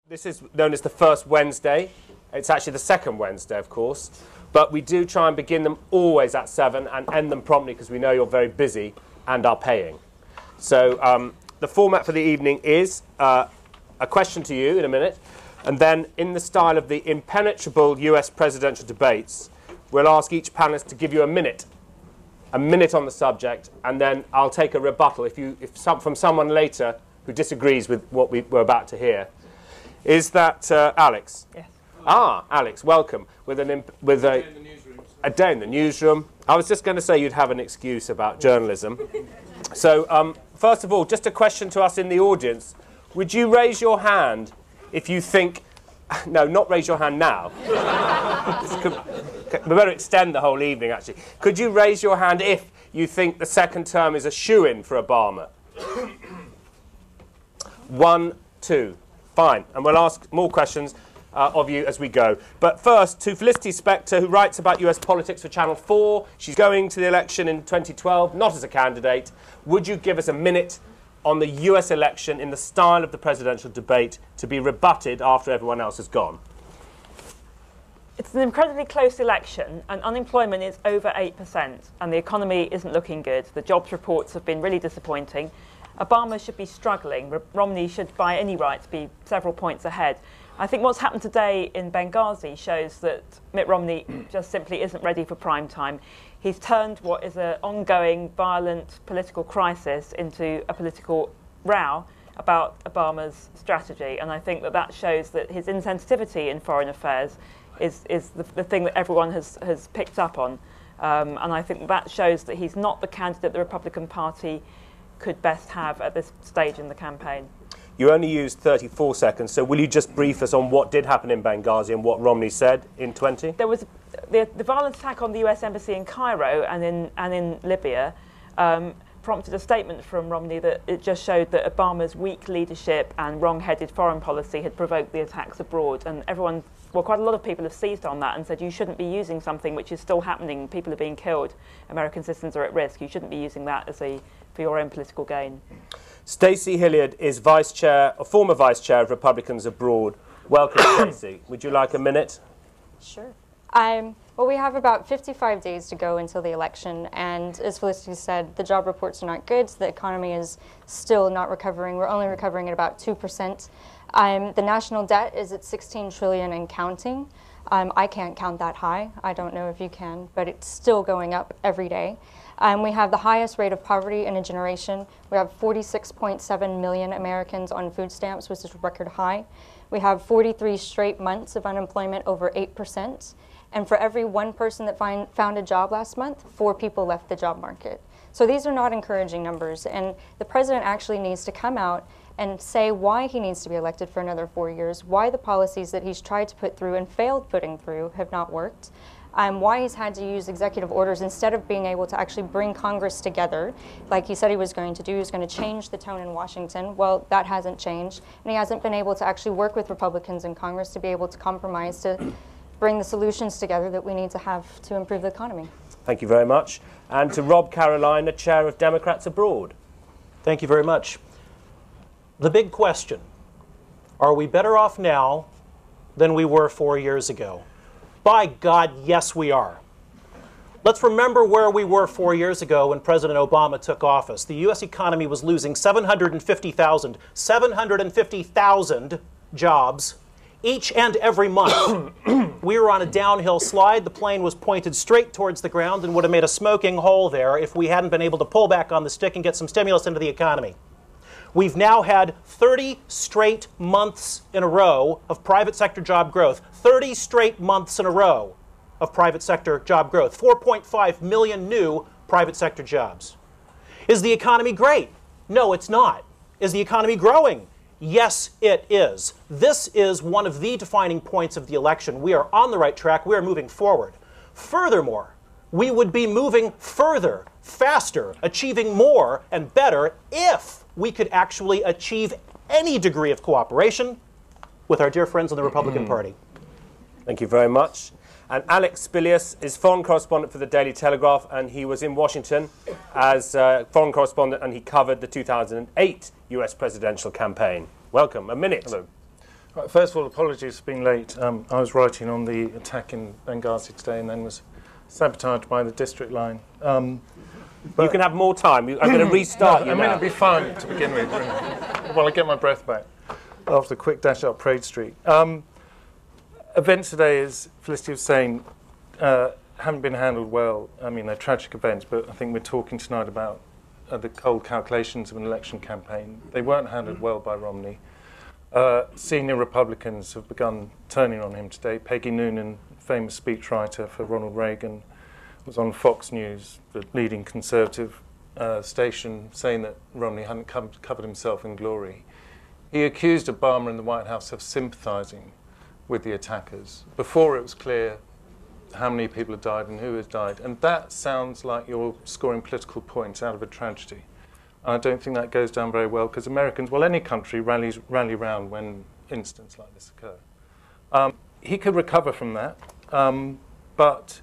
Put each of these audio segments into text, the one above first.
This is known as the first Wednesday. It's actually the second Wednesday, of course. But we do try and begin them always at 7 and end them promptly because we know you're very busy and are paying. So the format for the evening is a question to you in a minute. And then in the style of the impenetrable US presidential debates, we'll ask each panelist to give you a minute on the subject. And then I'll take a rebuttal from someone later who disagrees with what we're about to hear. Is that Alex? Yes. Ah, Alex, welcome. With a day in the newsroom. I was just going to say you'd have an excuse about journalism. So, first of all, just a question to us in the audience. Would you raise your hand if you think... No, not raise your hand now. We better extend the whole evening, actually. Could you raise your hand if you think the second term is a shoo-in for Obama? 1, 2. Fine, and we'll ask more questions of you as we go. But first, to Felicity Spector, who writes about US politics for Channel 4. She's going to the election in 2012, not as a candidate. Would you give us a minute on the US election in the style of the presidential debate to be rebutted after everyone else has gone? It's an incredibly close election, and unemployment is over 8%, and the economy isn't looking good. The jobs reports have been really disappointing. Obama should be struggling. Romney should, by any rights, be several points ahead. I think what's happened today in Benghazi shows that Mitt Romney just simply isn't ready for prime time. He's turned what is an ongoing, violent political crisis into a political row about Obama's strategy. And I think that shows that his insensitivity in foreign affairs is the thing that everyone has picked up on. And I think that shows that he's not the candidate the Republican Party could best have at this stage in the campaign. You only used 34 seconds, so will you just brief us on what did happen in Benghazi and what Romney said in 20? There was the violent attack on the US Embassy in Cairo and in Libya prompted a statement from Romney that it just showed that Obama's weak leadership and wrong-headed foreign policy had provoked the attacks abroad. And everyone, well, quite a lot of people have seized on that and said you shouldn't be using something which is still happening. People are being killed. American citizens are at risk. You shouldn't be using that as for your own political gain. Stacey Hilliard is vice chair, a former vice chair of Republicans abroad. Welcome, Stacey. Would you like a minute? Sure. Well, we have about 55 days to go until the election, and as Felicity said, the job reports are not good. The economy is still not recovering. We're only recovering at about 2%. The national debt is at $16 trillion and counting. I can't count that high. I don't know if you can, but it's still going up every day. We have the highest rate of poverty in a generation. We have 46.7 million Americans on food stamps, which is a record high. We have 43 straight months of unemployment over 8%. And for every one person that found a job last month, 4 people left the job market. So these are not encouraging numbers. And the president actually needs to come out and say why he needs to be elected for another 4 years, why the policies that he's tried to put through and failed putting through have not worked. Why he's had to use executive orders instead of being able to actually bring Congress together, like he said he was going to do. He was going to change the tone in Washington. Well, that hasn't changed. And he hasn't been able to actually work with Republicans in Congress to be able to compromise to bring the solutions together that we need to have to improve the economy. Thank you very much. And to Rob Carolina, chair of Democrats Abroad. Thank you very much. The big question, are we better off now than we were 4 years ago? By God, yes, we are. Let's remember where we were 4 years ago when President Obama took office. The U.S. economy was losing 750,000 jobs each and every month. We were on a downhill slide. The plane was pointed straight towards the ground and would have made a smoking hole there if we hadn't been able to pull back on the stick and get some stimulus into the economy. We've now had 30 straight months in a row of private sector job growth. 30 straight months in a row of private sector job growth. 4.5 million new private sector jobs. Is the economy great? No, it's not. Is the economy growing? Yes, it is. This is one of the defining points of the election. We are on the right track. We are moving forward. Furthermore, we would be moving further, faster, achieving more and better if we could actually achieve any degree of cooperation with our dear friends in the Republican Party. Thank you very much. And Alex Spilius is foreign correspondent for the Daily Telegraph, and he was in Washington as foreign correspondent, and he covered the 2008 US presidential campaign. Welcome. A minute. Hello. First of all, apologies for being late. I was writing on the attack in Benghazi today and then was sabotaged by the district line. You can have more time. I'm going to restart you I mean, now. it'll be fun to begin with. While I get my breath back after a quick dash up Parade Street. Events today, as Felicity was saying, haven't been handled well. I mean, they're tragic events, but I think we're talking tonight about the cold calculations of an election campaign. They weren't handled well by Romney. Senior Republicans have begun turning on him today. Peggy Noonan, famous speechwriter for Ronald Reagan, was on Fox News, the leading conservative station, saying that Romney hadn't covered himself in glory. He accused Obama and the White House of sympathizing with the attackers before it was clear how many people had died and who had died. And that sounds like you're scoring political points out of a tragedy. I don't think that goes down very well because Americans, well, any country rally round when incidents like this occur. He could recover from that, but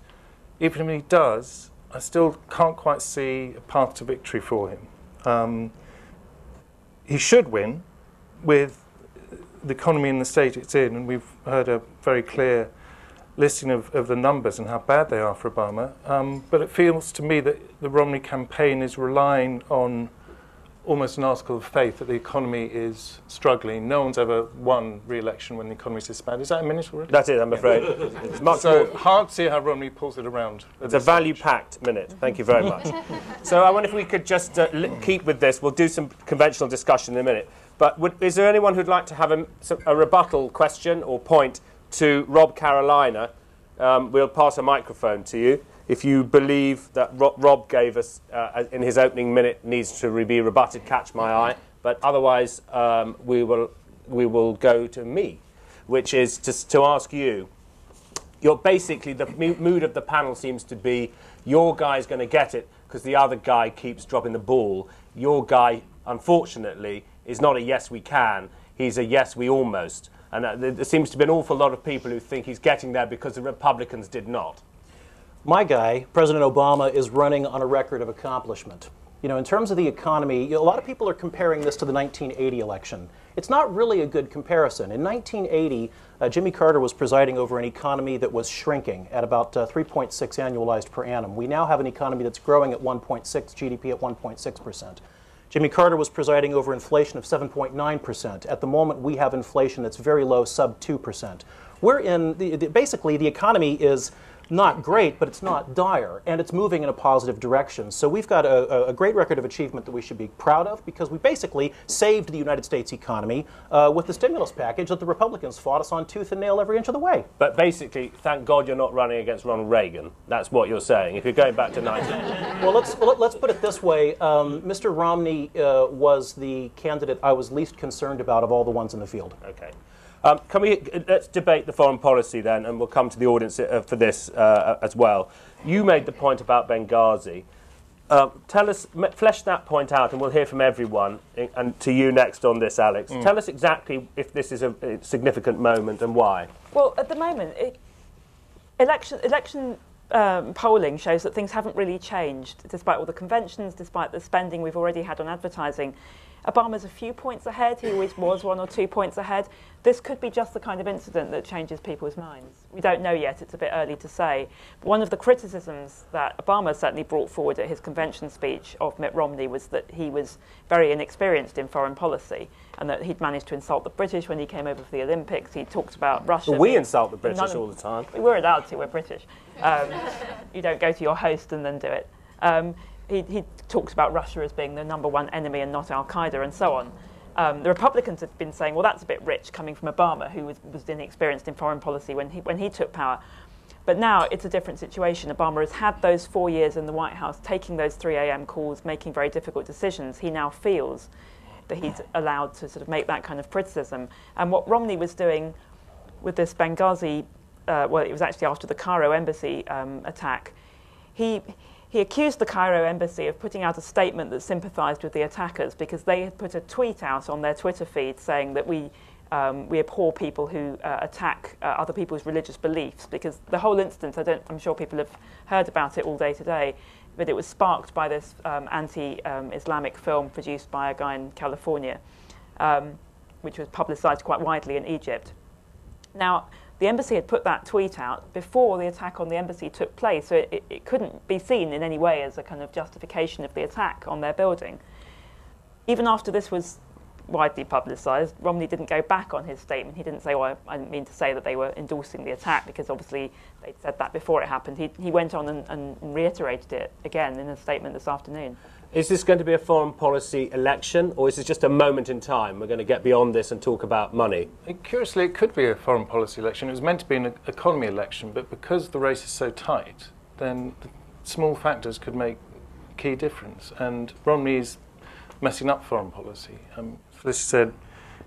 even if he does, I still can't quite see a path to victory for him. He should win with the economy in the state it's in, and we've heard a very clear listing of the numbers and how bad they are for Obama. But it feels to me that the Romney campaign is relying on almost an article of faith that the economy is struggling. No one's ever won re-election when the economy is this bad. Is that a minute already? That's it, I'm afraid. It's much So more. hard to see how Romney pulls it around. It's a value-packed minute. Thank you very much. So I wonder if we could just keep with this. We'll do some conventional discussion in a minute. But is there anyone who'd like to have a rebuttal question or point to Rob Carolina? We'll pass a microphone to you. If you believe that Rob gave us in his opening minute needs to be rebutted, catch my eye. But otherwise, we will go to me, which is to ask you. You're basically, the mood of the panel seems to be your guy's going to get it because the other guy keeps dropping the ball. Your guy, unfortunately, is not a yes we can. He's a yes we almost. And there seems to be an awful lot of people who think he's getting there because the Republicans did not. My guy, President Obama, is running on a record of accomplishment. You know, in terms of the economy, a lot of people are comparing this to the 1980 election. It's not really a good comparison. In 1980, Jimmy Carter was presiding over an economy that was shrinking at about 3.6 annualized per annum. We now have an economy that's growing at 1.6, GDP at 1.6%. Jimmy Carter was presiding over inflation of 7.9%. At the moment, we have inflation that's very low, sub 2%. We're in, basically, the economy is not great, but it's not dire, and it's moving in a positive direction. So we've got a great record of achievement that we should be proud of because we basically saved the United States economy with the stimulus package that the Republicans fought us on tooth and nail every inch of the way. But basically, thank God you're not running against Ronald Reagan. That's what you're saying. If you're going back to 19... Well, let's put it this way. Mr. Romney was the candidate I was least concerned about of all the ones in the field. Okay. Let's debate the foreign policy then, and we'll come to the audience for this as well. You made the point about Benghazi. Tell us, flesh that point out, and we'll hear from everyone. And to you next on this, Alex. Tell us exactly if this is a significant moment and why. Well, at the moment, election polling shows that things haven't really changed, despite all the conventions, despite the spending we've already had on advertising. Obama's a few points ahead. He always was 1 or 2 points ahead. This could be just the kind of incident that changes people's minds. We don't know yet. It's a bit early to say. But one of the criticisms that Obama certainly brought forward at his convention speech of Mitt Romney was that he was very inexperienced in foreign policy and that he'd managed to insult the British when he came over for the Olympics. He talked about Russia. But we insult the British all the time. We're allowed to. We're British. You don't go to your host and then do it. He talks about Russia as being the #1 enemy and not al-Qaeda and so on. The Republicans have been saying, well, that's a bit rich coming from Obama, who was inexperienced in foreign policy when he took power. But now it's a different situation. Obama has had those 4 years in the White House, taking those 3 a.m. calls, making very difficult decisions. He now feels that he's allowed to sort of make that kind of criticism. And what Romney was doing with this Benghazi, well, it was actually after the Cairo embassy attack, he accused the Cairo embassy of putting out a statement that sympathised with the attackers because they had put a tweet out on their Twitter feed saying that we abhor people who attack other people's religious beliefs, because the whole incident, I'm sure people have heard about it all day today, but it was sparked by this anti-Islamic film produced by a guy in California. which was publicised quite widely in Egypt. Now, the embassy had put that tweet out before the attack on the embassy took place, so it couldn't be seen in any way as a kind of justification of the attack on their building. Even after this was widely publicised, Romney didn't go back on his statement. He didn't say, well, I didn't mean to say that they were endorsing the attack, because obviously they'd said that before it happened. He went on and reiterated it again in a statement this afternoon. Is this going to be a foreign policy election, or is this just a moment in time? We're going to get beyond this and talk about money. Curiously, it could be a foreign policy election. It was meant to be an economy election, but because the race is so tight, then the small factors could make a key difference. And Romney's messing up foreign policy. Felicity said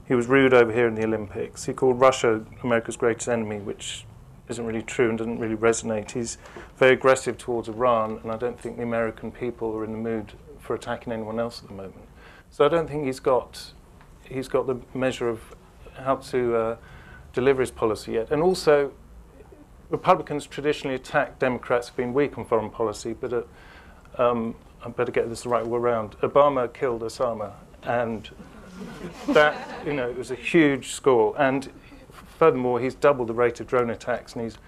he was rude over here in the Olympics. He called Russia America's greatest enemy, which isn't really true and doesn't really resonate. He's very aggressive towards Iran, and I don't think the American people are in the mood for attacking anyone else at the moment. So I don't think he's got the measure of how to deliver his policy yet. And also, Republicans traditionally attack Democrats for being weak on foreign policy, but I better get this the right way around. Obama killed Osama, and that, it was a huge score. And furthermore, he's doubled the rate of drone attacks, and he's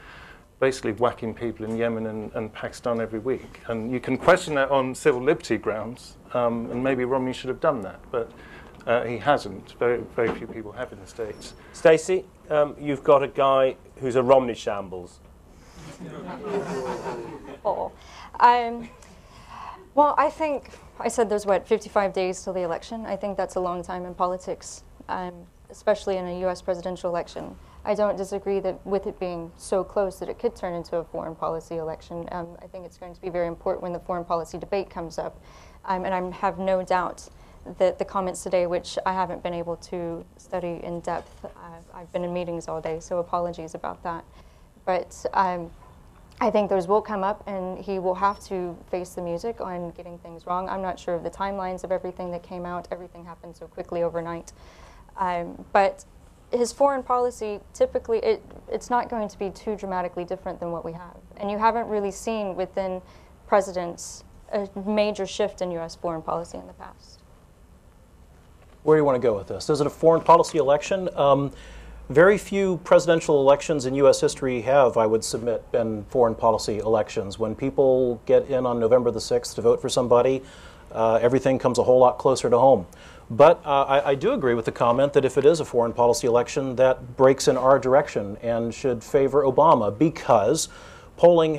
basically whacking people in Yemen and Pakistan every week. And you can question that on civil liberty grounds, and maybe Romney should have done that, but he hasn't. Very, very few people have in the States. Stacey, you've got a guy who's a Romney shambles. Oh. Well, I think, I said there's, 55 days till the election. I think that's a long time in politics, especially in a U.S. presidential election. I don't disagree that with it being so close that it could turn into a foreign policy election. I think it's going to be very important when the foreign policy debate comes up. And I have no doubt that the comments today, which I haven't been able to study in depth, I've been in meetings all day, so apologies about that. But I think those will come up, and he will have to face the music on getting things wrong. I'm not sure of the timelines of everything that came out. Everything happened so quickly overnight. But his foreign policy, typically, it's not going to be too dramatically different than what we have. And you haven't really seen within presidents a major shift in U.S. foreign policy in the past. Where do you want to go with this? Is it a foreign policy election? Very few presidential elections in U.S. history have, I would submit, been foreign policy elections. When people get in on November the 6th to vote for somebody, everything comes a whole lot closer to home. But I do agree with the comment that if it is a foreign policy election, that breaks in our direction and should favor Obama, because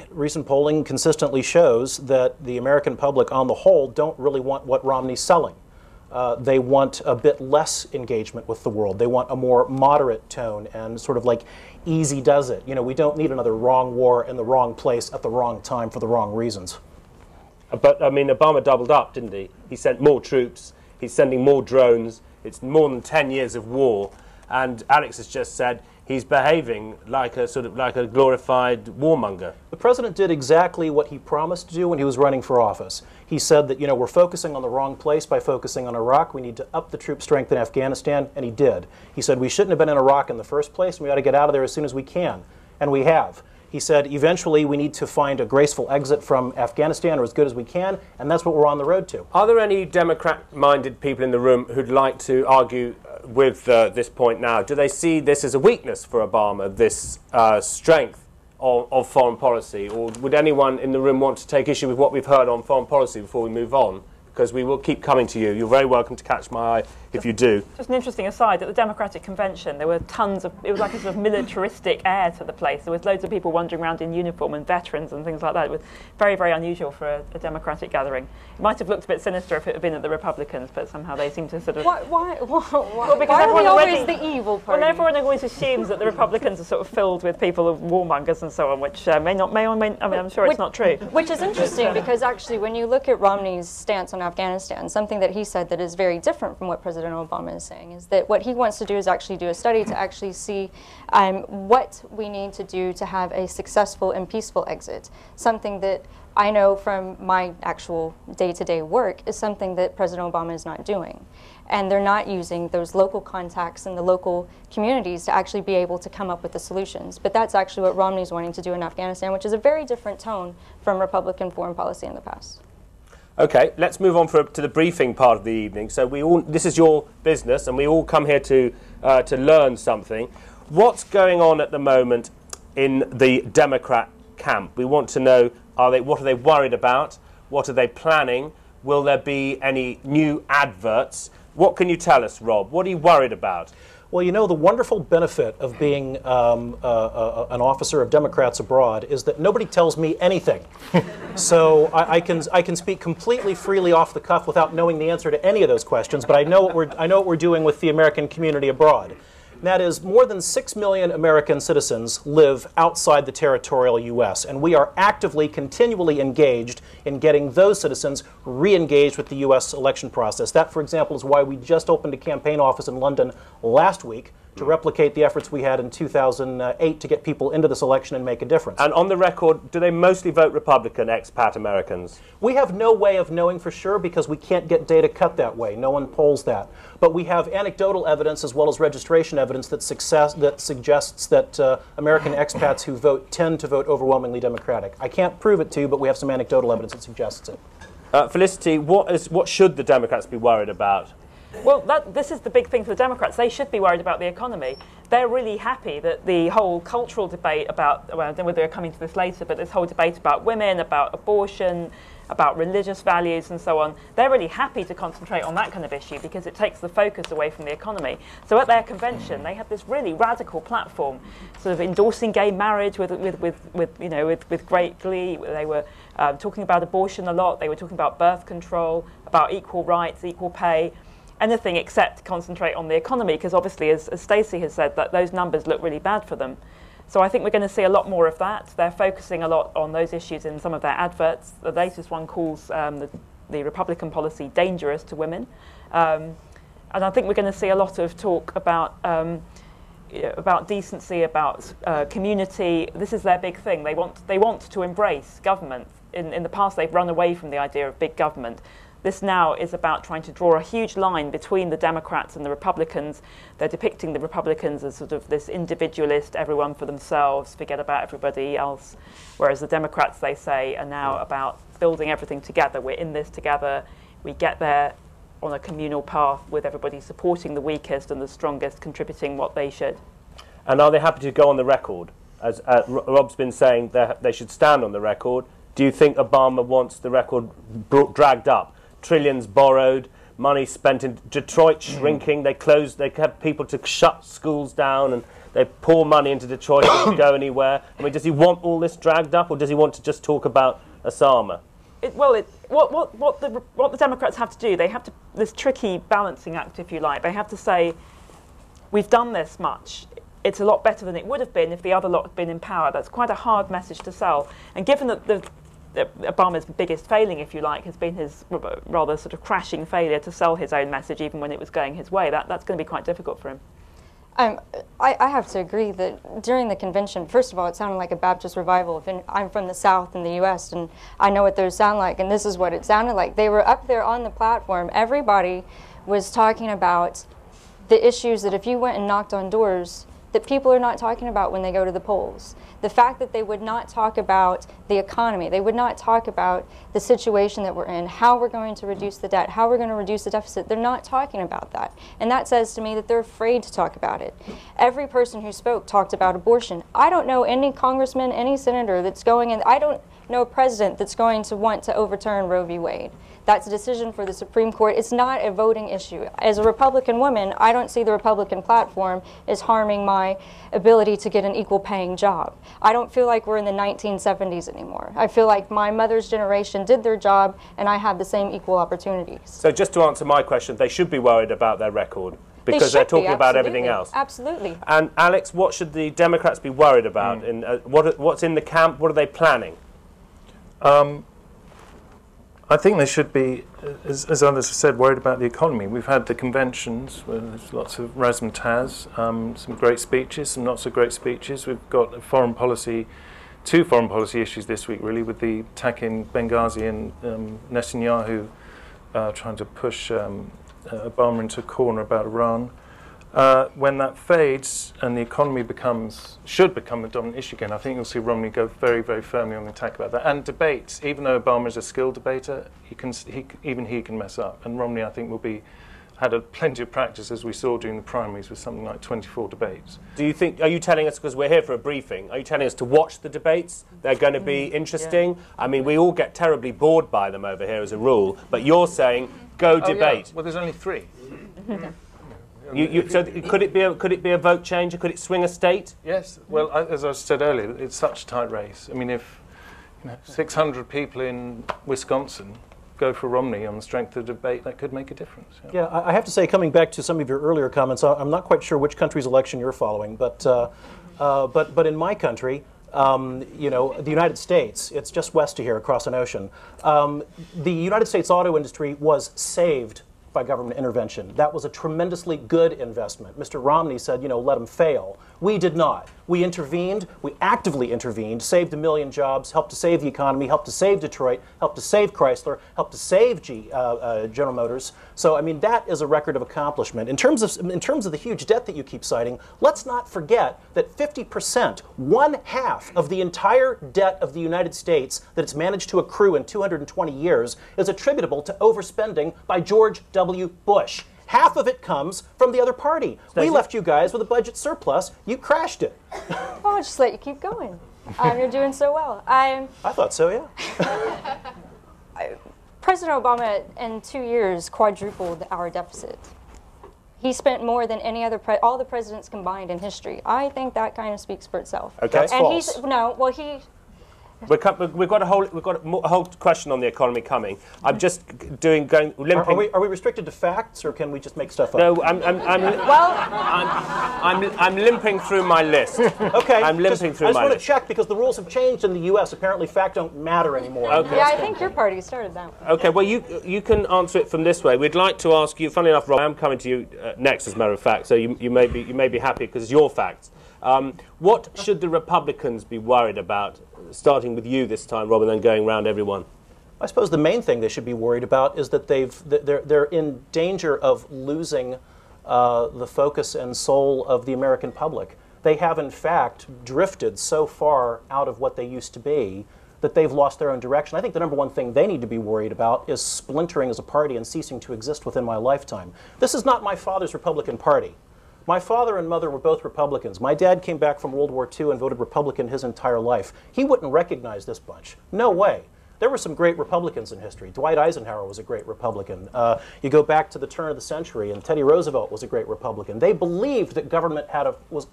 recent polling consistently shows that the American public on the whole don't really want what Romney's selling. They want a bit less engagement with the world. They want a more moderate tone and sort of like easy does it. We don't need another wrong war in the wrong place at the wrong time for the wrong reasons. But, I mean, Obama doubled up, didn't he? He sent more troops. He's sending more drones. It's more than 10 years of war. And Alex has just said he's behaving like a glorified warmonger. The president did exactly what he promised to do when he was running for office. He said that, we're focusing on the wrong place by focusing on Iraq. We need to up the troop strength in Afghanistan, and he did. He said we shouldn't have been in Iraq in the first place, and we ought to get out of there as soon as we can, and we have. He said eventually we need to find a graceful exit from Afghanistan, or as good as we can, and that's what we're on the road to. Are there any Democrat-minded people in the room who'd like to argue with this point now? Do they see this as a weakness for Obama, this strength of foreign policy? Or would anyone in the room want to take issue with what we've heard on foreign policy before we move on? Because we will keep coming to you. You're very welcome to catch my eye if you do. Just an interesting aside, at the Democratic Convention, there were tons of, it was like a sort of militaristic air to the place. There was loads of people wandering around in uniform and veterans and things like that. It was very, very unusual for a Democratic gathering. It might have looked a bit sinister if it had been at the Republicans, but somehow they seem to sort of... Why because are everyone we always already, the evil party? Well, everyone always assumes that the Republicans are sort of filled with people of warmongers and so on, which I mean, I'm sure it's not true. Which is interesting, because actually when you look at Romney's stance on Afghanistan, something that he said that is very different from what President Obama is saying is that what he wants to do is actually do a study to actually see what we need to do to have a successful and peaceful exit. Something that I know from my actual day-to-day work is something that President Obama is not doing. And they're not using those local contacts in the local communities to actually be able to come up with the solutions. But that's actually what Romney's wanting to do in Afghanistan, which is a very different tone from Republican foreign policy in the past. Okay, let's move on to the briefing part of the evening. So this is your business, and we all come here to learn something. What's going on at the moment in the Democrat camp? We want to know, what are they worried about? What are they planning? Will there be any new adverts? What can you tell us, Rob? What are you worried about? Well, you know, the wonderful benefit of being an officer of Democrats abroad is that nobody tells me anything. So I can speak completely freely off the cuff without knowing the answer to any of those questions, but I know what we're doing with the American community abroad. And that is, more than 6 million American citizens live outside the territorial U.S., and we are actively, continually engaged in getting those citizens re-engaged with the U.S. election process. That, for example, is why we just opened a campaign office in London last week to replicate the efforts we had in 2008 to get people into this election and make a difference. And on the record, do they mostly vote Republican, expat Americans? We have no way of knowing for sure because we can't get data cut that way. No one polls that. But we have anecdotal evidence as well as registration evidence that suggests that American expats who vote tend to vote overwhelmingly Democratic. I can't prove it to you, but we have some anecdotal evidence that suggests it. Felicity, what should the Democrats be worried about? Well, this is the big thing for the Democrats. They should be worried about the economy. They're really happy that the whole cultural debate about, well, I don't know whether they're coming to this later, but this whole debate about women, about abortion, about religious values and so on, they're really happy to concentrate on that kind of issue because it takes the focus away from the economy. So at their convention, they had this really radical platform, sort of endorsing gay marriage with great glee. They were talking about abortion a lot. They were talking about birth control, about equal rights, equal pay. Anything except concentrate on the economy, because obviously, as Stacey has said, that those numbers look really bad for them. So I think we're going to see a lot more of that. They're focusing a lot on those issues in some of their adverts. The latest one calls the Republican policy dangerous to women. And I think we're going to see a lot of talk about decency, about community. This is their big thing. They want to embrace government. In the past, they've run away from the idea of big government. This now is about trying to draw a huge line between the Democrats and the Republicans. They're depicting the Republicans as sort of this individualist, everyone for themselves, forget about everybody else. Whereas the Democrats, they say, are now about building everything together. We're in this together. We get there on a communal path with everybody supporting the weakest and the strongest, contributing what they should. And are they happy to go on the record? As Rob's been saying, they should stand on the record. Do you think Obama wants the record dragged up? Trillions borrowed, money spent in Detroit shrinking. They have people to shut schools down, and they pour money into Detroit. It doesn't go anywhere. I mean, does he want all this dragged up, or does he want to just talk about Osama? What the Democrats have to do, they have to, this tricky balancing act, if you like. They have to say, we've done this much. It's a lot better than it would have been if the other lot had been in power. That's quite a hard message to sell. And given that Obama's biggest failing, if you like, has been his rather sort of crashing failure to sell his own message even when it was going his way, that's going to be quite difficult for him. I have to agree that during the convention, first of all, it sounded like a Baptist revival. I'm from the South in the U.S., and I know what those sound like, and this is what it sounded like. They were up there on the platform. Everybody was talking about the issues that if you went and knocked on doors, that people are not talking about when they go to the polls. The fact that they would not talk about the economy, they would not talk about the situation that we're in, how we're going to reduce the debt, how we're going to reduce the deficit. They're not talking about that. And that says to me that they're afraid to talk about it. Every person who spoke talked about abortion. I don't know any congressman, any senator that's going in, I don't know a president that's going to want to overturn Roe v. Wade. That's a decision for the Supreme Court. It's not a voting issue. As a Republican woman, I don't see the Republican platform as harming my ability to get an equal paying job. I don't feel like we're in the 1970s anymore. I feel like my mother's generation did their job and I have the same equal opportunities. So just to answer my question, they should be worried about their record because they're talking about everything else. Absolutely. And Alex, what should the Democrats be worried about? What's in the camp? What are they planning? I think they should be, as others have said, worried about the economy. We've had the conventions where there's lots of razzmatazz, some great speeches, some not so great speeches. We've got two foreign policy issues this week, really, with the attack in Benghazi and Netanyahu trying to push Obama into a corner about Iran. When that fades and the economy should become a dominant issue again, I think you'll see Romney go very, very firmly on the attack about that. And debates, even though Obama is a skilled debater, even he can mess up. And Romney, I think, had plenty of practice, as we saw during the primaries, with something like 24 debates. Do you think? Are you telling us, because we're here for a briefing, are you telling us to watch the debates? They're going to be interesting. Yeah. I mean, we all get terribly bored by them over here as a rule, but you're saying go debate. Yeah. Well, there's only 3. So could it be a vote changer? Could it swing a state? Yes. Well, as I said earlier, it's such a tight race. I mean, if 600 people in Wisconsin go for Romney on the strength of the debate, that could make a difference. Yeah, I have to say, coming back to some of your earlier comments, I'm not quite sure which country's election you're following, but in my country, the United States, it's just west of here, across an ocean. The United States auto industry was saved by government intervention. That was a tremendously good investment. Mr. Romney said, let them fail. We did not. We intervened, we actively intervened, saved 1 million jobs, helped to save the economy, helped to save Detroit, helped to save Chrysler, helped to save General Motors. So, I mean, that is a record of accomplishment. In terms of the huge debt that you keep citing, let's not forget that 50%, 1/2 of the entire debt of the United States that it's managed to accrue in 220 years is attributable to overspending by George W. Bush. Half of it comes from the other party. We left you guys with a budget surplus. You crashed it. Oh, I'll just let you keep going. You're doing so well. I thought so, yeah. President Obama, in 2 years, quadrupled our deficit. He spent more than any other, all the presidents combined in history. I think that kind of speaks for itself. Okay. That's false. We've got a whole question on the economy coming. I'm just limping. Are we restricted to facts, or can we just make stuff up? No, I'm limping through my list. Okay. I'm limping through my list. I just want to check, because the rules have changed in the U.S. Apparently, facts don't matter anymore. Okay. Yeah, I think your party started that one. Okay. Well, you can answer it from this way. We'd like to ask you. Funnily enough, Rob, I'm coming to you next, as a matter of fact. So you may be happy because it's your facts. What should the Republicans be worried about? Starting with you this time, Rob, and then going round everyone. I suppose the main thing they should be worried about is that they're in danger of losing the focus and soul of the American public. They have, in fact, drifted so far out of what they used to be that they've lost their own direction. I think the number one thing they need to be worried about is splintering as a party and ceasing to exist within my lifetime. This is not my father's Republican Party. My father and mother were both Republicans. My dad came back from World War II and voted Republican his entire life. He wouldn't recognize this bunch. No way. There were some great Republicans in history. Dwight Eisenhower was a great Republican. You go back to the turn of the century, and Teddy Roosevelt was a great Republican. They believed that government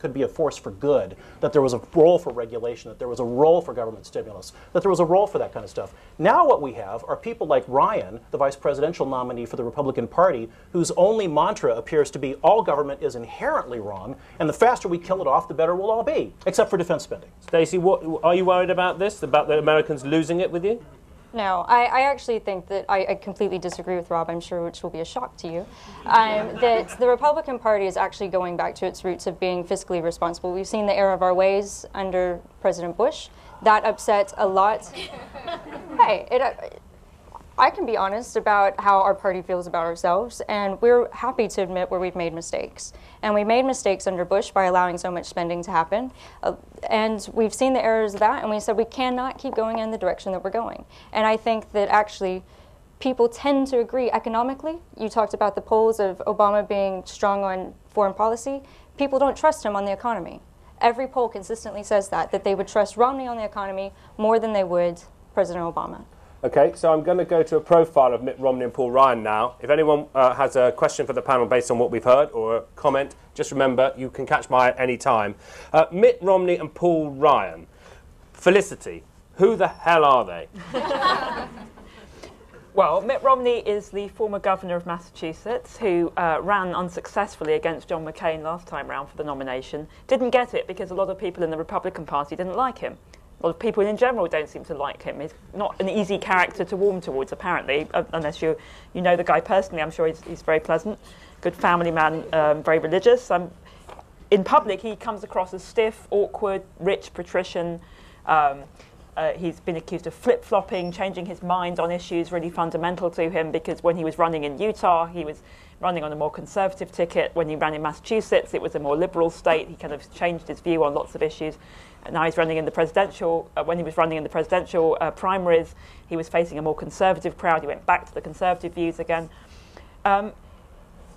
could be a force for good, that there was a role for regulation, that there was a role for government stimulus, that there was a role for that kind of stuff. Now what we have are people like Ryan, the vice presidential nominee for the Republican Party, whose only mantra appears to be all government is inherently wrong, and the faster we kill it off, the better we'll all be, except for defense spending. Stacey, are you worried about this, about the Americans losing it with you? No, I actually think that I completely disagree with Rob, I'm sure, which will be a shock to you, that the Republican Party is actually going back to its roots of being fiscally responsible. We've seen the error of our ways under President Bush. That upset a lot. Hey, I can be honest about how our party feels about ourselves, and we're happy to admit where we've made mistakes. And we made mistakes under Bush by allowing so much spending to happen. And we've seen the errors of that, and we said we cannot keep going in the direction that we're going. And I think that actually people tend to agree economically. You talked about the polls of Obama being strong on foreign policy. People don't trust him on the economy. Every poll consistently says that they would trust Romney on the economy more than they would President Obama. Okay, so I'm going to go to a profile of Mitt Romney and Paul Ryan now. If anyone has a question for the panel based on what we've heard or a comment, just remember you can catch my eye at any time. Mitt Romney and Paul Ryan. Felicity, who the hell are they? Well, Mitt Romney is the former governor of Massachusetts who ran unsuccessfully against John McCain last time round for the nomination. Didn't get it because a lot of people in the Republican Party didn't like him. A lot of people in general don't seem to like him. He's not an easy character to warm towards, apparently, unless you know the guy personally. I'm sure he's very pleasant, good family man, very religious. In public, he comes across as stiff, awkward, rich, patrician, He's been accused of flip-flopping, changing his mind on issues really fundamental to him, because when he was running in Utah, he was running on a more conservative ticket. When he ran in Massachusetts, it was a more liberal state. He kind of changed his view on lots of issues. And now he's running in the presidential, when he was running in the presidential primaries, he was facing a more conservative crowd. He went back to the conservative views again.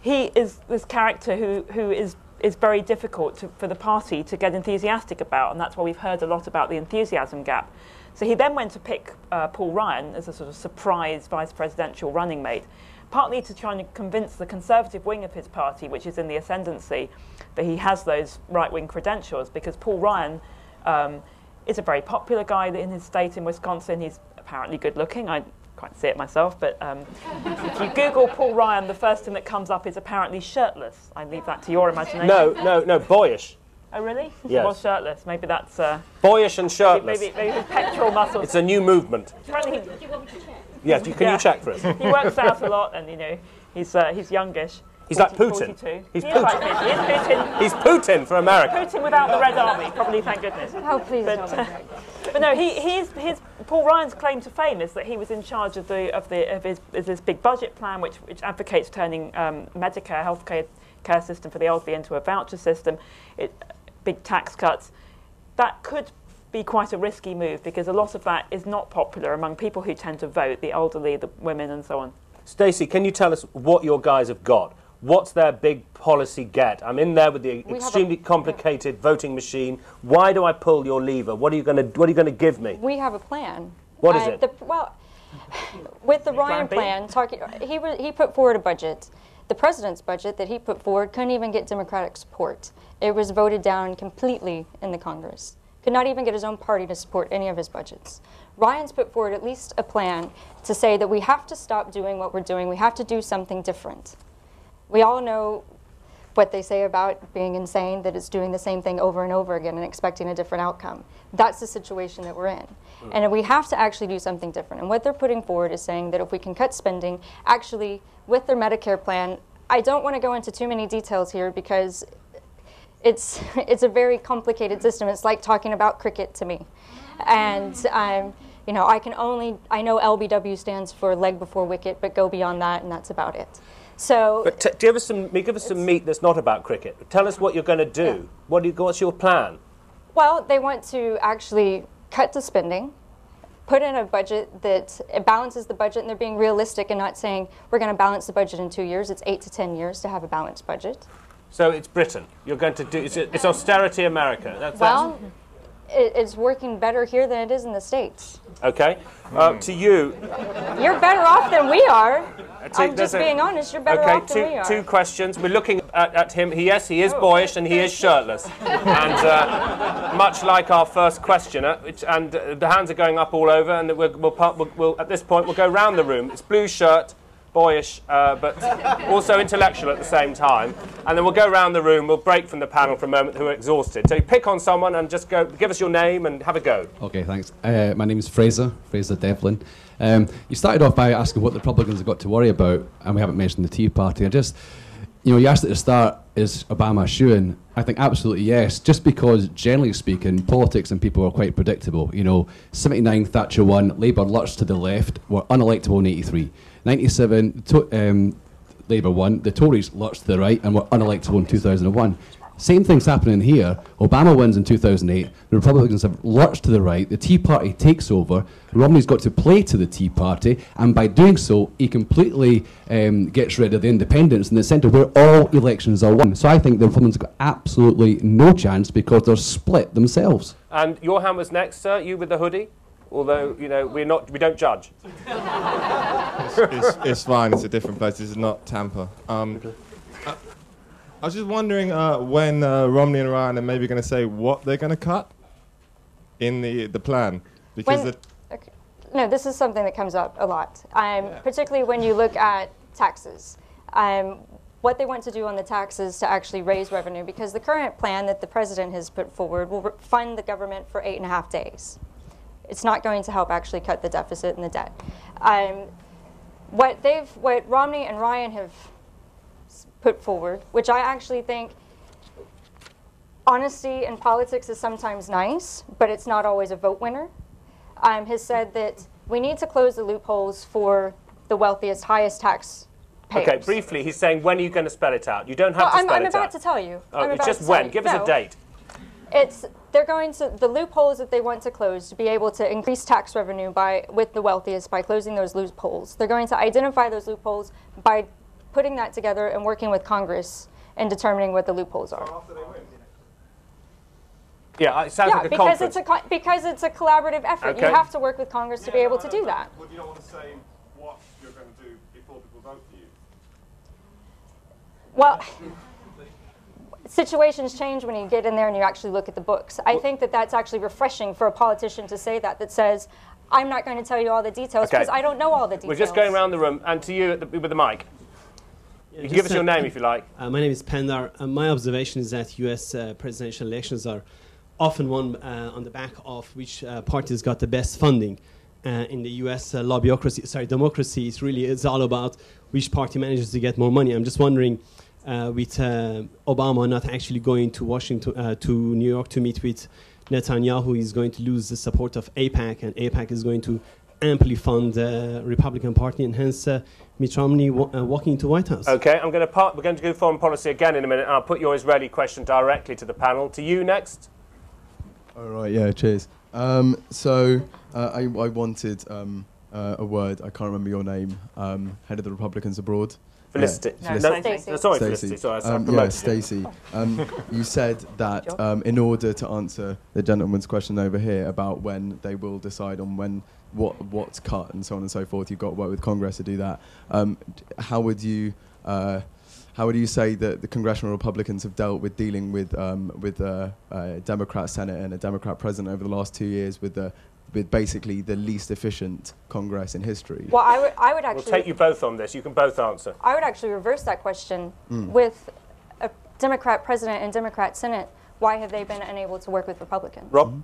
He is this character who is very difficult for the party to get enthusiastic about, and that's why we've heard a lot about the enthusiasm gap. So he then went to pick Paul Ryan as a sort of surprise vice presidential running mate, partly to try and convince the conservative wing of his party, which is in the ascendancy, that he has those right-wing credentials, because Paul Ryan is a very popular guy in his state in Wisconsin. He's apparently good-looking. I can't see it myself, but if you Google Paul Ryan, the first thing that comes up is apparently shirtless. I leave that to your imagination. No, boyish. Oh, really? Yes. Well, shirtless. Maybe that's... boyish and shirtless. Maybe his pectoral muscles. It's a new movement. Apparently, Do you want me to check? Yes, can you check for us? he works out a lot, and, he's youngish. He's like Putin. 42. He's He is Putin. like Putin. He is Putin. He's Putin for America. Putin without the Red Army, probably, thank goodness. Oh, please But, don't. but no, his Paul Ryan's claim to fame is that he was in charge of this big budget plan, which advocates turning Medicare, healthcare system for the elderly into a voucher system, big tax cuts. That could be quite a risky move, because a lot of that is not popular among people who tend to vote, the elderly, the women, and so on. Stacey, can you tell us what your guys have got? What's their big policy get? I'm in there with the extremely complicated voting machine. Why do I pull your lever? What are you going to give me? We have a plan. What is it? With the Ryan plan, he put forward a budget. The president's budget that he put forward couldn't even get Democratic support. It was voted down completely in the Congress. Could not even get his own party to support any of his budgets. Ryan's put forward at least a plan to say that we have to stop doing what we're doing. We have to do something different. We all know what they say about being insane, that it's doing the same thing over and over again and expecting a different outcome. That's the situation that we're in. And we have to actually do something different. And what they're putting forward is saying that if we can cut spending, actually, with their Medicare plan, I don't want to go into too many details here because it's a very complicated system. It's like talking about cricket to me. And I know LBW stands for leg before wicket, but go beyond that, and that's about it. So, but give us some meat that's not about cricket. Tell us what you're going to do. Yeah. What's your plan? Well, they want to actually cut the spending, put in a budget that balances the budget, and they're being realistic and not saying we're going to balance the budget in 2 years. It's 8 to 10 years to have a balanced budget. So it's Britain. You're going to do it's austerity America. It's working better here than it is in the States. Okay. To you. You're better off than we are. I'm just being honest. You're better off than we are. Two questions. We're looking at him. Yes, he is boyish and he is shirtless. And much like our first questioner, and the hands are going up all over, and we'll at this point we'll go round the room. It's blue shirt, boyish, but also intellectual at the same time. And then we'll go around the room, we'll break from the panel for a moment who are exhausted. So you pick on someone and just give us your name and have a go. Okay, thanks. My name is Fraser Devlin. You started off by asking what the Republicans have got to worry about, and we haven't mentioned the Tea Party. You asked at the start, is Obama a shoo-in? I think absolutely yes, just because, generally speaking, politics and people are quite predictable. 79, Thatcher won, Labour lurched to the left, were unelectable in 83. 97, Labour won, the Tories lurched to the right and were unelectable in 2001. Same thing's happening here. Obama wins in 2008, the Republicans have lurched to the right, the Tea Party takes over, Romney's got to play to the Tea Party, and by doing so, he completely gets rid of the independents in the centre where all elections are won. So I think the Republicans have got absolutely no chance because they're split themselves. And your hand was next, sir, you with the hoodie? Although, we don't judge. It's fine, it's a different place, this is not Tampa. I was just wondering when Romney and Ryan are maybe going to say what they're going to cut in the plan. Because no, this is something that comes up a lot, particularly when you look at taxes. What they want to do on the taxes to actually raise revenue, because the current plan that the president has put forward will fund the government for 8.5 days. It's not going to help actually cut the deficit and the debt. What Romney and Ryan have put forward, which I actually think honesty in politics is sometimes nice, but it's not always a vote winner. has said that we need to close the loopholes for the wealthiest, highest tax payers. Okay, briefly, he's saying, when are you going to spell it out? You don't have to spell it out. I'm about to tell you. Oh, it's just when. Give us a date. They're going to, the loopholes that they want to close to be able to increase tax revenue with the wealthiest by closing those loopholes. They're going to identify those loopholes by putting that together and working with Congress and determining what the loopholes are. After they win. Yeah, it sounds like a conference. Because it's a collaborative effort. Okay. You have to work with Congress to be able to do that. Well, you don't want to say what you're going to do before people vote for you. Well, situations change when you get in there and you actually look at the books. I think that that's actually refreshing for a politician to say that says, I'm not going to tell you all the details because I don't know all the details. We're just going around the room, and to you with the mic. You can give us your name if you like. My name is Pandar. My observation is that U.S. presidential elections are often won on the back of which parties got the best funding. In the U.S. Democracy is all about which party manages to get more money. I'm just wondering, with Obama not actually going to Washington, to New York to meet with Netanyahu, is going to lose the support of AIPAC, and AIPAC is going to amply fund the Republican Party, and hence Mitt Romney walking into White House. Okay, we're going to go foreign policy again in a minute, and I'll put your Israeli question directly to the panel. To you next. All right, yeah, cheers. So I wanted a word, I can't remember your name, head of the Republicans abroad. Felicity. Yeah. No, Stacey. Sorry, Felicity. Sorry, yeah, Stacey. You said that in order to answer the gentleman's question over here about when they will decide on what's cut and so on and so forth, you've got to work with Congress to do that. How would you say that the congressional Republicans have dealt with dealing with a Democrat Senate and a Democrat president over the last 2 years with basically the least efficient Congress in history? Well, I would actually... We'll take you both on this. You can both answer. I would actually reverse that question. With a Democrat president and Democrat Senate, why have they been unable to work with Republicans? Rob?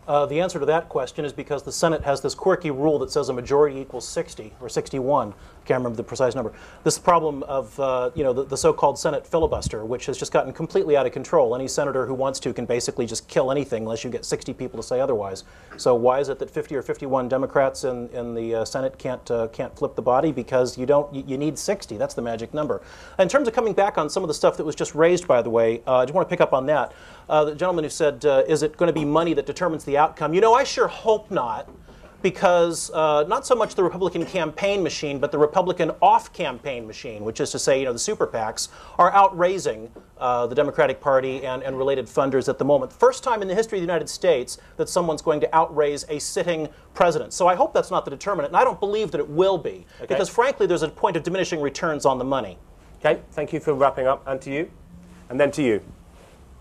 The answer to that question is because the Senate has this quirky rule that says a majority equals 60 or 61. I can't remember the precise number. This problem of the so-called Senate filibuster, which has just gotten completely out of control. Any senator who wants to can basically just kill anything unless you get 60 people to say otherwise. So why is it that 50 or 51 Democrats in the Senate can't flip the body? Because you need 60. That's the magic number. In terms of coming back on some of the stuff that was just raised, by the way, I just want to pick up on that. The gentleman who said, is it going to be money that determines the outcome? You know, I sure hope not, because not so much the Republican campaign machine, but the Republican off-campaign machine, which is to say, the super PACs, are outraising the Democratic Party and related funders at the moment. First time in the history of the United States that someone's going to outraise a sitting president. So I hope that's not the determinant, and I don't believe that it will be, because frankly, there's a point of diminishing returns on the money. Okay, thank you for wrapping up. And to you, and then to you.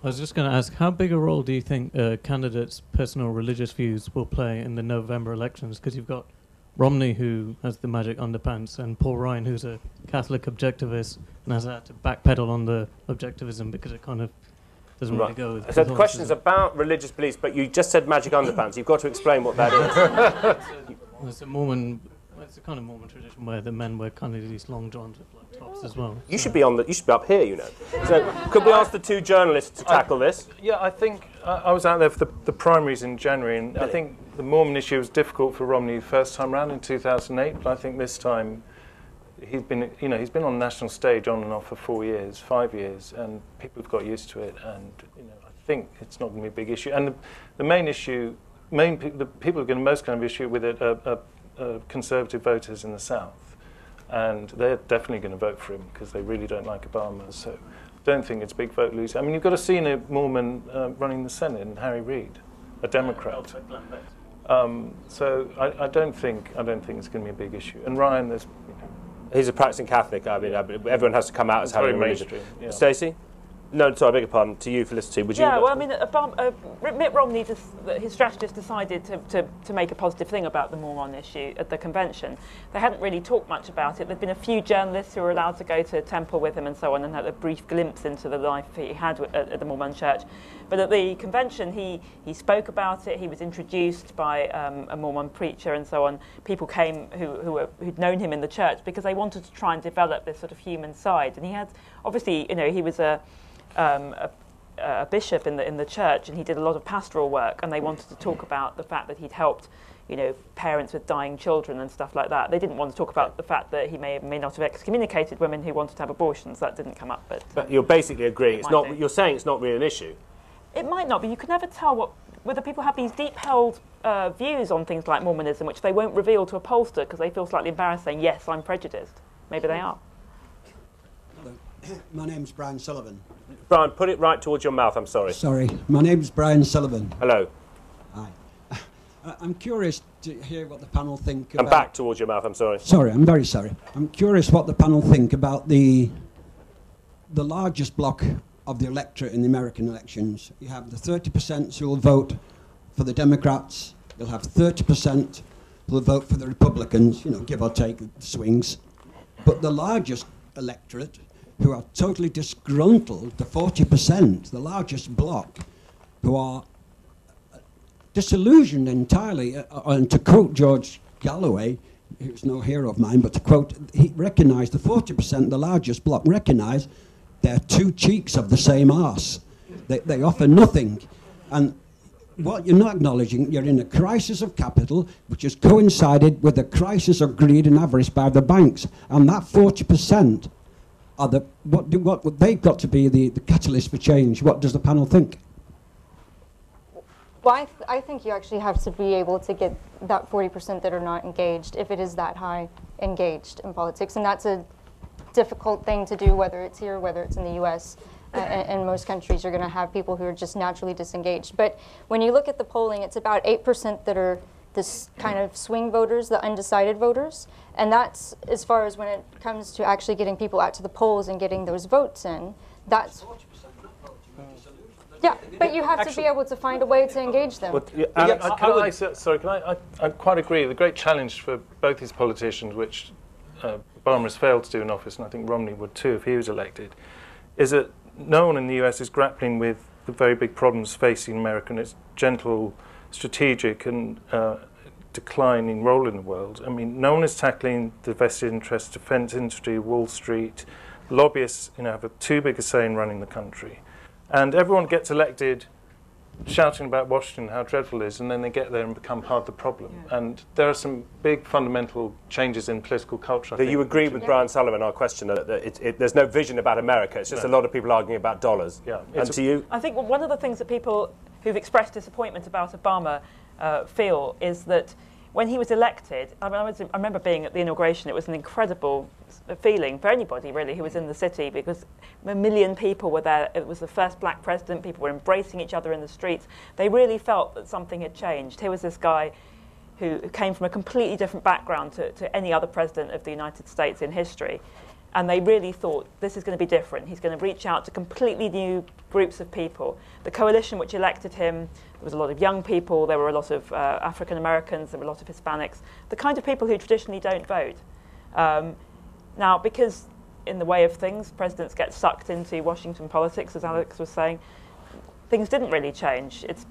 I was just going to ask, how big a role do you think candidates' personal religious views will play in the November elections? Because you've got Romney, who has the magic underpants, and Paul Ryan, who's a Catholic objectivist and has had to backpedal on the objectivism because it kind of doesn't really go with... So the question is about religious beliefs, but you just said magic underpants. You've got to explain what that is. It's a Mormon... It's a kind of Mormon tradition where the men wear kind of these long johns with like tops as well. You should be up here, So could we ask the two journalists to tackle this? Yeah, I think I was out there for the primaries in January, and I think the Mormon issue was difficult for Romney the first time round in 2008, but I think this time he's been on the national stage on and off for 4 years, 5 years, and people have got used to it, and I think it's not going to be a big issue. And the main issue, the people who are going to most kind of issue with it are Conservative voters in the South, and they're definitely going to vote for him because they really don't like Obama. So I don't think it's a big vote loser. I mean, you've got a senior Mormon running the Senate, and Harry Reid, a Democrat. So I don't think it's going to be a big issue. And Ryan, he's a practicing Catholic. I mean, everyone has to come out as having a religion. Yeah. Stacey? No, sorry, I beg your pardon. To you, Felicity. Would you? Yeah, well, I mean, Mitt Romney, his strategist, decided to make a positive thing about the Moron issue at the convention. They hadn't really talked much about it. There'd been a few journalists who were allowed to go to temple with him and so on, and had a brief glimpse into the life he had at the Mormon church. But at the convention, he spoke about it. He was introduced by a Mormon preacher and so on. People came who'd known him in the church because they wanted to try and develop this sort of human side. And he had, obviously, he was a a bishop in the church, and he did a lot of pastoral work, and they wanted to talk about the fact that he'd helped, you know, parents with dying children and stuff like that. They didn't want to talk about the fact that he may not have excommunicated women who wanted to have abortions. That didn't come up. But you're basically agreeing it's not. You're saying it's not really an issue. It might not, but you can never tell whether people have these deep-held views on things like Mormonism, which they won't reveal to a pollster because they feel slightly embarrassed saying, yes, I'm prejudiced. Maybe they are. Hello. My name's Brian Sullivan. Brian, put it right towards your mouth, I'm sorry. Sorry. My name's Brian Sullivan. Hello. Hi. I'm curious to hear what the panel think about... And back towards your mouth, I'm sorry. Sorry, I'm very sorry. I'm curious what the panel think about the largest bloc of the electorate in the American elections. You have the 30% who will vote for the Democrats. You'll have 30% who will vote for the Republicans, you know, give or take swings. But the largest electorate, who are totally disgruntled, the 40%, the largest bloc, who are disillusioned entirely. And to quote George Galloway, who's no hero of mine, but to quote, he recognised the 40%, the largest bloc, recognise they're two cheeks of the same arse. They offer nothing. And what you're not acknowledging, you're in a crisis of capital, which has coincided with a crisis of greed and avarice by the banks. And that 40% are what they've got to be the catalyst for change. What does the panel think? Well, I think you actually have to be able to get that 40% that are not engaged, if it is that high, engaged in politics. And that's a difficult thing to do, whether it's here, whether it's in the US. In most countries, you're going to have people who are just naturally disengaged. But when you look at the polling, it's about 8% that are this kind of swing voters, the undecided voters. And that's, as far as when it comes to actually getting people out to the polls and getting those votes in, that's... Yeah, but you have to be able to find a way to engage them. I quite agree. The great challenge for both these politicians, which Obama has failed to do in office, and I think Romney would too if he was elected, is that no one in the US is grappling with the very big problems facing America and its gentle, strategic and declining role in the world. I mean, no one is tackling the vested interests, defense industry, Wall Street. Lobbyists, have too big a say in running the country. And everyone gets elected shouting about Washington, how dreadful it is, and then they get there and become part of the problem. Yeah. And there are some big fundamental changes in political culture. So you agree with Brian Sullivan, our questioner, that there's no vision about America, it's just a lot of people arguing about dollars. Yeah. And to you? I think one of the things that people who've expressed disappointment about Obama feel is that when he was elected, I remember being at the inauguration, it was an incredible feeling for anybody, really, who was in the city, because 1 million people were there. It was the first black president. People were embracing each other in the streets. They really felt that something had changed. Here was this guy who came from a completely different background to any other president of the United States in history. And they really thought, this is going to be different. He's going to reach out to completely new groups of people. The coalition which elected him, there was a lot of young people, there were a lot of African Americans, there were a lot of Hispanics, the kind of people who traditionally don't vote. Now, because in the way of things, presidents get sucked into Washington politics, as Alex was saying, things didn't really change. It's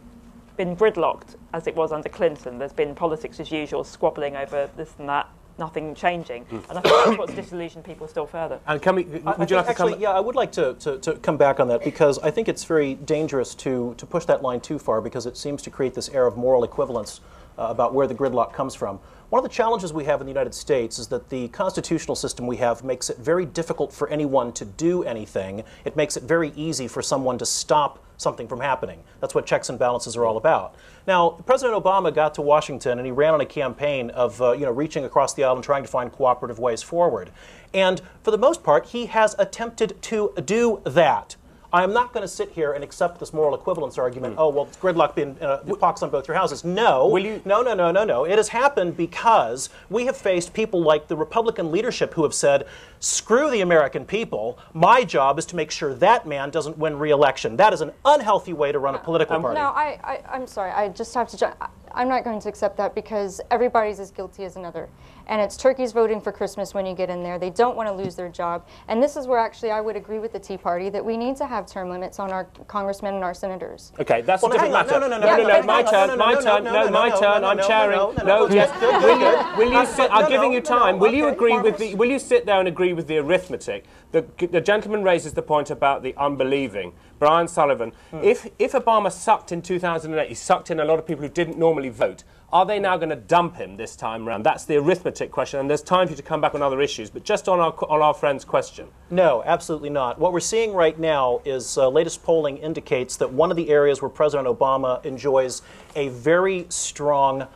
been gridlocked as it was under Clinton. There's been politics as usual, squabbling over this and that, nothing changing. And I think that's what's disillusioned people still further. And would you like to come? Yeah, I would like to come back on that, because I think it's very dangerous to push that line too far, because it seems to create this air of moral equivalence about where the gridlock comes from. One of the challenges we have in the United States is that the constitutional system we have makes it very difficult for anyone to do anything. It makes it very easy for someone to stop something from happening. That's what checks and balances are all about. Now, President Obama got to Washington and he ran on a campaign of reaching across the aisle and trying to find cooperative ways forward. And for the most part, he has attempted to do that. I am not going to sit here and accept this moral equivalence argument. Oh, well, it's gridlock being pox on both your houses. No. No. It has happened because we have faced people like the Republican leadership who have said, screw the American people. My job is to make sure that man doesn't win re-election. That is an unhealthy way to run a political party. No, I'm sorry. I just have to... I'm not going to accept that because everybody's as guilty as another. And it's turkeys voting for Christmas when you get in there. They don't want to lose their job. And this is where actually I would agree with the Tea Party that we need to have term limits on our congressmen and our senators. Okay, that's a different matter. No, my turn. I'm chairing. No, yes. Will you sit? I'm giving you time. Will you agree with the? Will you sit there and agree with the arithmetic? The gentleman raises the point about the unbelieving. Brian Sullivan, if Obama sucked in 2008, he sucked in a lot of people who didn't normally vote. Are they now going to dump him this time around? That's the arithmetic question, and there's time for you to come back on other issues. But just on our friend's question. No, absolutely not. What we're seeing right now is latest polling indicates that one of the areas where President Obama enjoys a very strong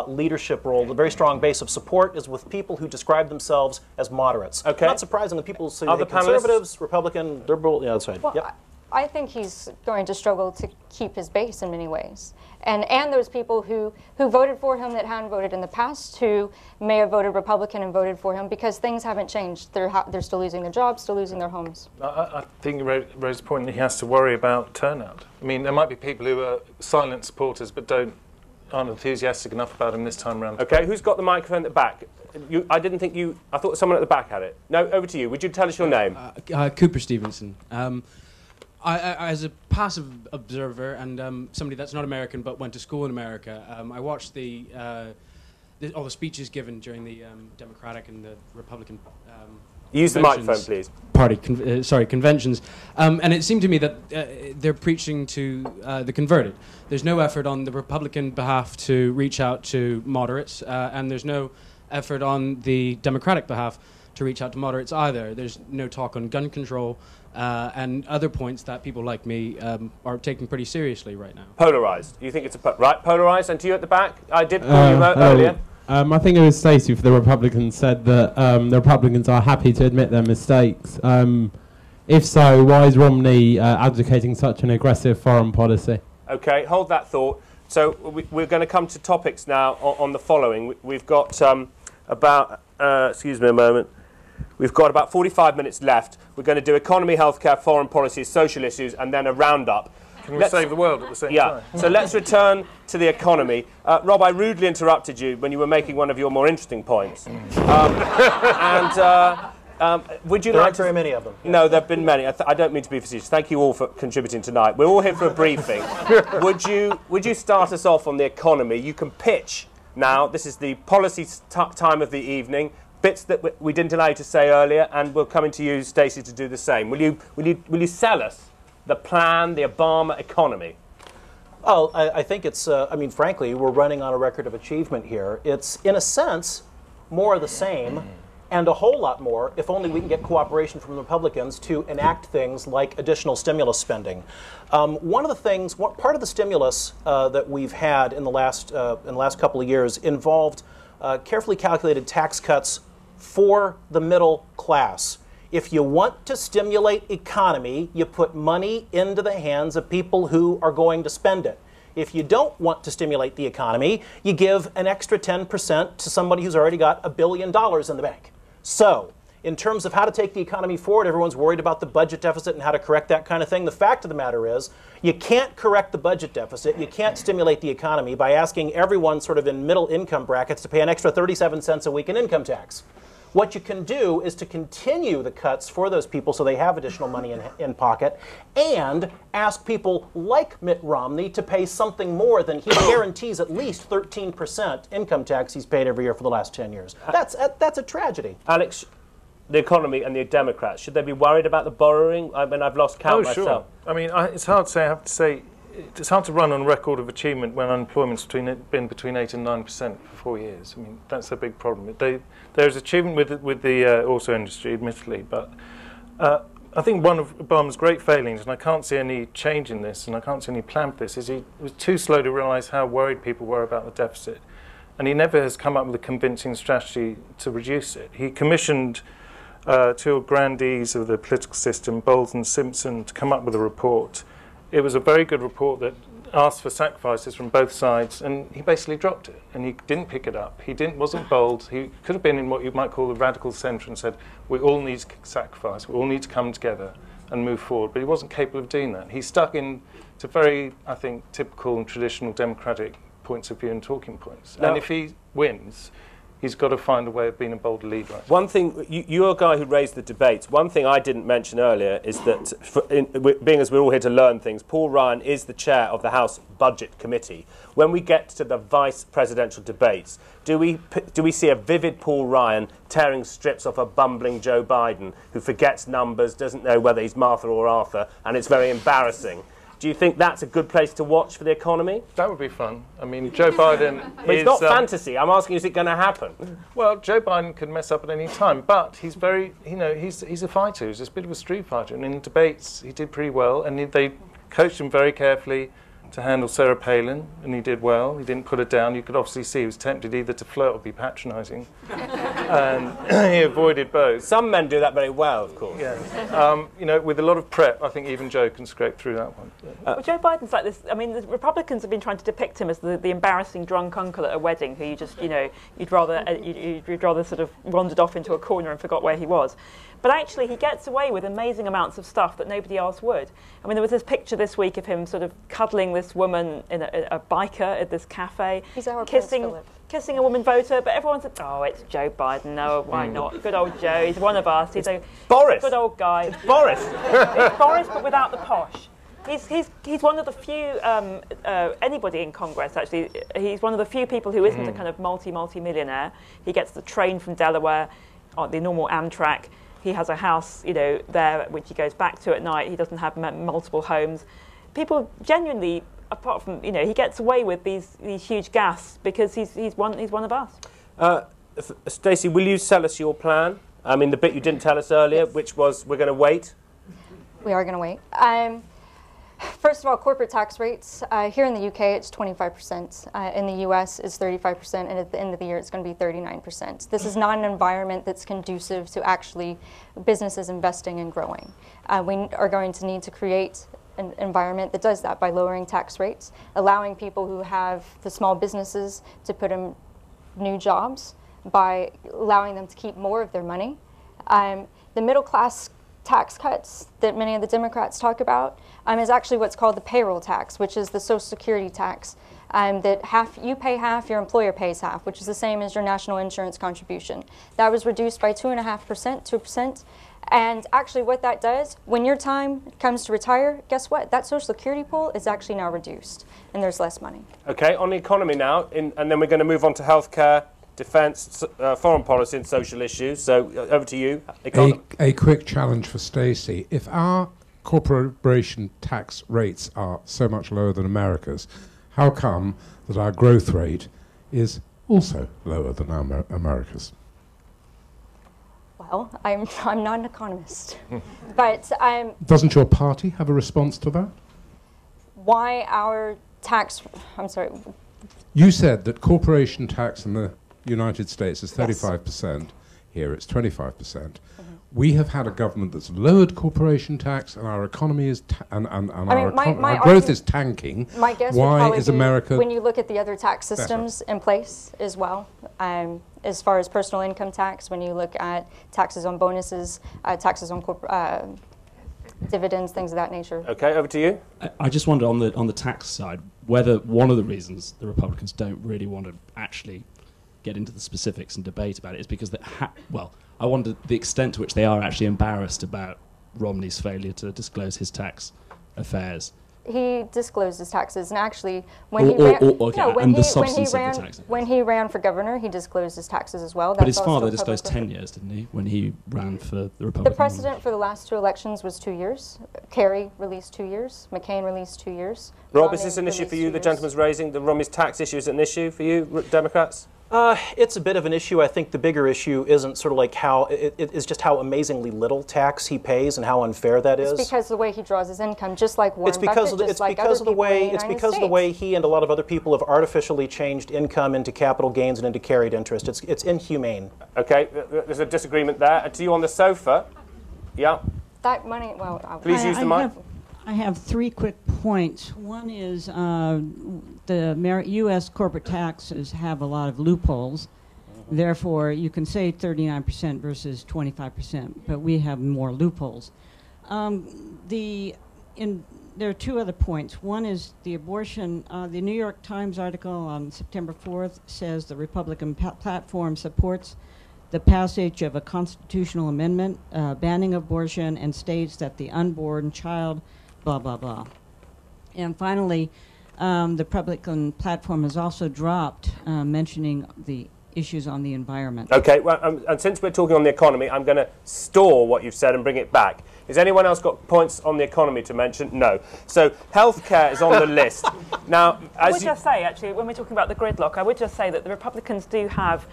leadership role, a very strong base of support, is with people who describe themselves as moderates. Okay. Not surprisingly, people say conservatives, Republican, liberal. Yeah, that's right. Well, yep. I think he's going to struggle to keep his base in many ways. And those people who voted for him that hadn't voted in the past, who may have voted Republican and voted for him because things haven't changed. They're still losing their jobs, still losing their homes. I think you raised the point that he has to worry about turnout. I mean, there might be people who are silent supporters but aren't enthusiastic enough about him this time around. Okay, who's got the microphone at the back? I thought someone at the back had it. No, over to you. Would you tell us your name? Cooper Stevenson. I, as a passive observer and somebody that's not American but went to school in America, I watched all the speeches given during the Democratic and the Republican Use the microphone, please. Conventions. And it seemed to me that they're preaching to the converted. There's no effort on the Republican behalf to reach out to moderates, and there's no effort on the Democratic behalf to reach out to moderates either. There's no talk on gun control and other points that people like me are taking pretty seriously right now. Polarised. You think it's polarised? And to you at the back, I did call you earlier. I think it was Stacey for the Republicans said that the Republicans are happy to admit their mistakes. If so, why is Romney advocating such an aggressive foreign policy? Okay, hold that thought. So we're going to come to topics now on the following. We've got excuse me a moment. We've got about 45 minutes left. We're going to do economy, healthcare, foreign policy, social issues, and then a roundup. Can we save the world at the same time? So let's return to the economy. Rob, I rudely interrupted you when you were making one of your more interesting points. Would you there like aren't very many of them. No, there have been many. I don't mean to be facetious. Thank you all for contributing tonight. We're all here for a briefing. Would you start us off on the economy? You can pitch now. This is the policy time of the evening. Bits that we didn't allow you to say earlier, and we're coming to you, Stacey, to do the same. Will you sell us the plan, the Obama economy? Oh, I think it's, I mean, frankly, we're running on a record of achievement here. It's, in a sense, more of the same, and a whole lot more if only we can get cooperation from the Republicans to enact things like additional stimulus spending. One of the things, part of the stimulus that we've had in the last couple of years involved carefully calculated tax cuts for the middle class. If you want to stimulate economy, you put money into the hands of people who are going to spend it. If you don't want to stimulate the economy, you give an extra 10% to somebody who's already got $1 billion in the bank. So, in terms of how to take the economy forward, everyone's worried about the budget deficit and how to correct that kind of thing. The fact of the matter is, you can't correct the budget deficit, you can't stimulate the economy by asking everyone sort of in middle income brackets to pay an extra 37 cents a week in income tax. What you can do is to continue the cuts for those people so they have additional money in pocket, and ask people like Mitt Romney to pay something more than he guarantees at least 13% income tax he's paid every year for the last 10 years. That's a tragedy. Alex, the economy and the Democrats, should they be worried about the borrowing? I mean, I've lost count myself. Sure. I mean, it's hard to say. I have to say, it's hard to run on a record of achievement when unemployment's been between 8 and 9% for 4 years. I mean, that's a big problem. There's achievement with the auto industry, admittedly, but I think one of Obama's great failings, and I can't see any change in this, and I can't see any plan for this, is he was too slow to realise how worried people were about the deficit, and he never has come up with a convincing strategy to reduce it. He commissioned two grandees of the political system, Bowles and Simpson, to come up with a report. It was a very good report that asked for sacrifices from both sides, and he basically dropped it, and he didn't pick it up. He wasn't bold. He could have been in what you might call the radical centre and said, we all need to sacrifice, we all need to come together and move forward, but he wasn't capable of doing that. He stuck in to very, I think, typical and traditional democratic points of view and talking points. Now, and if he wins, he's got to find a way of being a bolder leader. One thing, you're a guy who raised the debates. One thing I didn't mention earlier is that, being as we're all here to learn things, Paul Ryan is the chair of the House Budget Committee. When we get to the vice presidential debates, do we see a vivid Paul Ryan tearing strips off a bumbling Joe Biden who forgets numbers, doesn't know whether he's Martha or Arthur, and it's very embarrassing? Do you think that's a good place to watch for the economy? That would be fun. I mean, Joe Biden But it's not fantasy. I'm asking, is it going to happen? Well, Joe Biden could mess up at any time, but he's very, he's a fighter. He's a bit of a street fighter. And in debates, he did pretty well. And they coached him very carefully to handle Sarah Palin, and he did well. He didn't put her down. You could obviously see he was tempted either to flirt or be patronising. And he avoided both. Some men do that very well, of course. Yeah. With a lot of prep, I think even Joe can scrape through that one. Well, Joe Biden's like this. I mean, the Republicans have been trying to depict him as the embarrassing drunk uncle at a wedding who you just, you'd rather sort of wandered off into a corner and forgot where he was. But actually, he gets away with amazing amounts of stuff that nobody else would. I mean, there was this picture this week of him sort of cuddling this woman in a biker at this cafe, He's our kissing a woman voter. But everyone said, "Oh, it's Joe Biden. No, why not? Good old Joe. He's one of us. He's a Boris. Good old guy. It's Boris. It's Boris, but without the posh." He's one of the few, anybody in Congress actually, he's one of the few people who isn't a kind of multi-millionaire. He gets the train from Delaware on the normal Amtrak. He has a house, there, which he goes back to at night. He doesn't have multiple homes. People genuinely, apart from, he gets away with these huge gaffes because he's one of us. Stacey, will you tell us your plan? I mean, the bit you didn't tell us earlier, Yes. which was we're going to wait. We are going to wait. First of all, corporate tax rates. Here in the UK, it's 25%. In the US, it's 35%. And at the end of the year, it's going to be 39%. This is not an environment that's conducive to actually businesses investing and growing. We are going to need to create an environment that does that by lowering tax rates, allowing people who have the small businesses to put in new jobs, by allowing them to keep more of their money. The middle class tax cuts that many of the Democrats talk about is actually what's called the payroll tax, which is the Social Security tax, that you pay half, your employer pays half, which is the same as your national insurance contribution. That was reduced by 2.5%, 2%. And actually what that does, when your time comes to retire, guess what? That Social Security pool is actually now reduced, and there's less money. Okay, on the economy now, and then we're going to move on to healthcare, defence, foreign policy and social issues. So over to you. A quick challenge for Stacey. If our corporation tax rates are so much lower than America's, how come that our growth rate is also lower than America's? Well, I'm not an economist, but Doesn't your party have a response to that? why our tax? I'm sorry. You said that corporation tax in the United States is 35%. Here it's 25%. We have had a government that's lowered corporation tax, and our economy is our growth is tanking. My guess would Why probably is be America? when you look at the other tax systems in place as well, as far as personal income tax, when you look at taxes on bonuses, taxes on dividends, things of that nature. Okay, over to you. I just wonder on the tax side whether one of the reasons the Republicans don't really want to actually get into the specifics and debate about it is because I wonder the extent to which they are actually embarrassed about Romney's failure to disclose his tax affairs. He disclosed his taxes, and actually, when he ran for governor, he disclosed his taxes as well. But his father disclosed 10 years, didn't he, when he ran for the Republican? The precedent for the last two elections was 2 years. Kerry released 2 years. McCain released 2 years. Rob, is this an issue for you? The gentleman's raising the Romney's tax issue is an issue for you, Democrats? It's a bit of an issue. I think the bigger issue isn't sort of like how it is just how amazingly little tax he pays and how unfair that is. It's because of the way he draws his income, just like Warren It's because Buffett, of the way he and a lot of other people have artificially changed income into capital gains and into carried interest. It's inhumane. Okay, there's a disagreement there. To you on the sofa, yeah. That money. Well, please use the mic. I have 3 quick points. One is the U.S. corporate taxes have a lot of loopholes. Therefore, you can say 39% versus 25%, but we have more loopholes. The there are two other points. One is the abortion. The New York Times article on September 4th says the Republican platform supports the passage of a constitutional amendment banning abortion and states that the unborn child, blah, blah, blah. And finally, the Republican platform has also dropped mentioning the issues on the environment. Okay, well, and since we're talking on the economy, I'm going to store what you've said and bring it back. Has anyone else got points on the economy to mention? No. So healthcare is on the list. Now, I would just say, actually, when we're talking about the gridlock, I would just say that the Republicans do have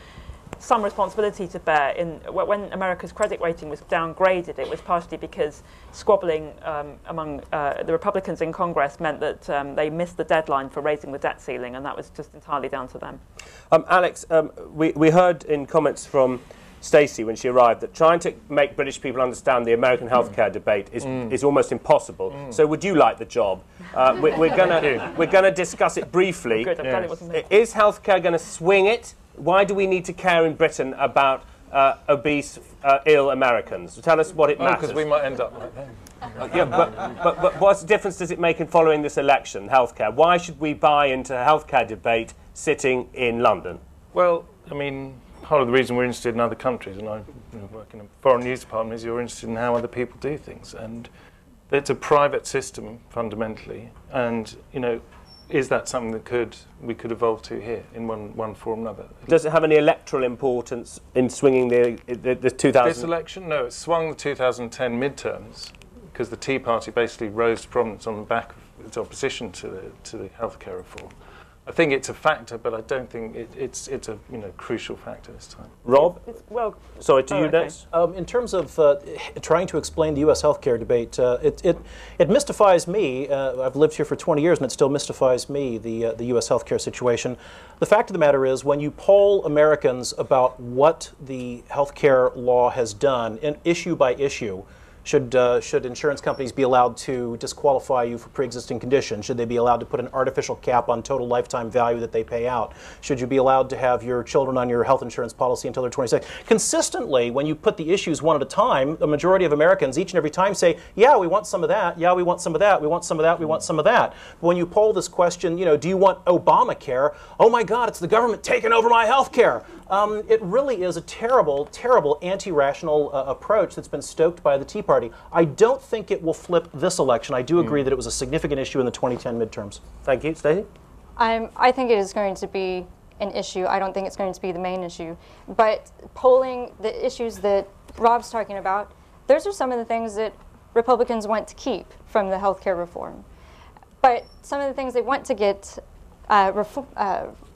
some responsibility to bear. When America's credit rating was downgraded, it was partially because squabbling among the Republicans in Congress meant that they missed the deadline for raising the debt ceiling, and that was just entirely down to them. Alex, we heard in comments from Stacey when she arrived that trying to make British people understand the American healthcare debate is almost impossible. So would you like the job? We're going to discuss it briefly. Good, I'm glad it wasn't me. Is healthcare going to swing it? Why do we need to care in Britain about obese, ill Americans? Tell us what it matters. Because we might end up like them. Yeah, but what difference does it make in following this election, healthcare? Why should we buy into a healthcare debate sitting in London? Well, I mean, part of the reason we're interested in other countries, and I work in a foreign news department, is you're interested in how other people do things. And it's a private system, fundamentally. And, is that something that we could evolve to here in one form or another? Does it have any electoral importance in swinging the 2000? This election? No, it swung the 2010 midterms because the Tea Party basically rose to prominence on the back of its opposition to the healthcare reform. I think it's a factor, but I don't think it's a crucial factor this time. Rob? Sorry, to you okay. next. In terms of trying to explain the U.S. healthcare debate, it mystifies me. I've lived here for 20 years, and it still mystifies me, the U.S. healthcare situation. The fact of the matter is, when you poll Americans about what the healthcare law has done, issue by issue, should insurance companies be allowed to disqualify you for pre-existing conditions? Should they be allowed to put an artificial cap on total lifetime value that they pay out? Should you be allowed to have your children on your health insurance policy until they're 26? Consistently, when you put the issues one at a time, the majority of Americans each and every time say, yeah, we want some of that, yeah, we want some of that, we want some of that, we want some of that. But when you poll this question, do you want Obamacare? Oh my God, it's the government taking over my health care. It really is a terrible, terrible anti-rational approach that's been stoked by the Tea Party. I don't think it will flip this election. I do agree that it was a significant issue in the 2010 midterms. Thank you. Stacey? I think it is going to be an issue. I don't think it's going to be the main issue. But polling the issues that Rob's talking about, those are some of the things that Republicans want to keep from the healthcare reform. But some of the things they want to get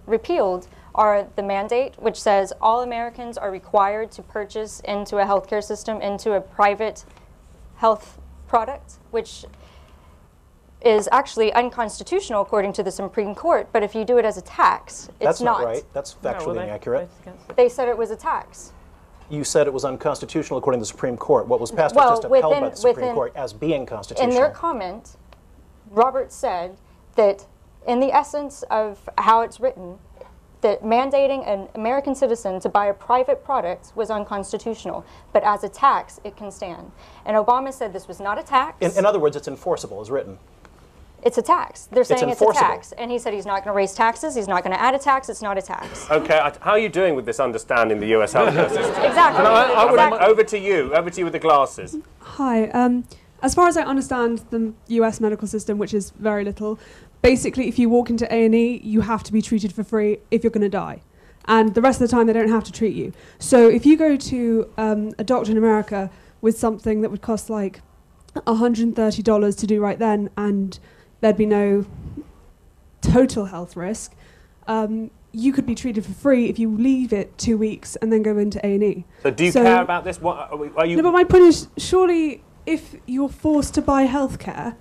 repealed are the mandate, which says all Americans are required to purchase into a healthcare system, into a private health product, which is actually unconstitutional according to the Supreme Court. But if you do it as a tax, it's not. That's not right. That's factually inaccurate. They said it was a tax. You said it was unconstitutional according to the Supreme Court. What was passed was just upheld by the Supreme Court as being constitutional. In their comment, Robert said that in the essence of how it's written, that mandating an American citizen to buy a private product was unconstitutional, but as a tax, it can stand. And Obama said this was not a tax. In other words, it's enforceable, as written. It's a tax. They're saying it's a tax. And he said he's not going to raise taxes, he's not going to add a tax, it's not a tax. Okay, how are you doing with this understanding the US healthcare system? Exactly. Over to you with the glasses. Hi. As far as I understand the US medical system, which is very little, basically, if you walk into A&E, you have to be treated for free if you're going to die. And the rest of the time, they don't have to treat you. So if you go to a doctor in America with something that would cost like $130 to do right then, and there'd be no total health risk, you could be treated for free if you leave it 2 weeks and then go into A&E. So do you care about this? What are you? No, but my point is, surely if you're forced to buy healthcare,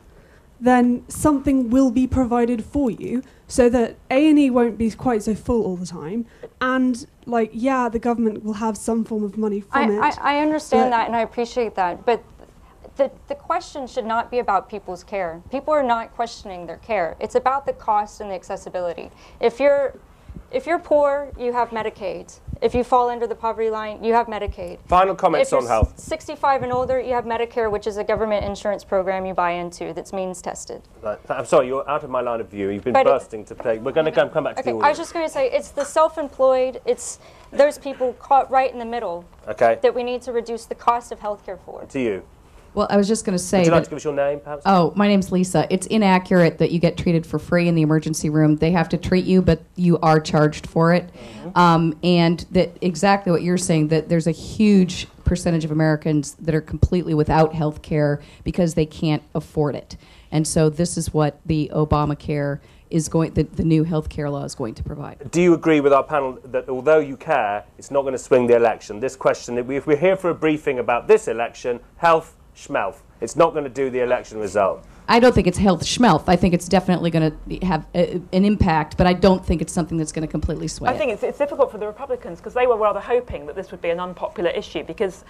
then something will be provided for you so that A&E won't be quite so full all the time. And, the government will have some form of money from it. I understand that, and I appreciate that. But the question should not be about people's care. People are not questioning their care. It's about the cost and the accessibility. If you're If you're poor, you have Medicaid. If you fall under the poverty line, you have Medicaid. Final comments on health. 65 and older, you have Medicare, which is a government insurance program you buy into that's means tested. Right. I'm sorry, you're out of my line of view. You've been bursting to play. We're going to come back to the audience. I was just going to say, it's the self-employed, it's those people caught right in the middle that we need to reduce the cost of healthcare for. To you. Well, I was just going to say. Would you like to give us your name, perhaps? Oh, my name's Lisa. It's inaccurate that you get treated for free in the emergency room. They have to treat you, but you are charged for it. And that exactly what you're saying, that there's a huge percentage of Americans that are completely without health care because they can't afford it. And so this is what the Obamacare is going, the new health care law is going to provide. Do you agree with our panel that although you care, it's not going to swing the election? This question, if we're here for a briefing about this election, health, schmelf. It's not going to do the election result. I don't think it's health schmelf. I think it's definitely going to have an impact, but I don't think it's something that's going to completely sway I think it's difficult for the Republicans because they were rather hoping that this would be an unpopular issue because,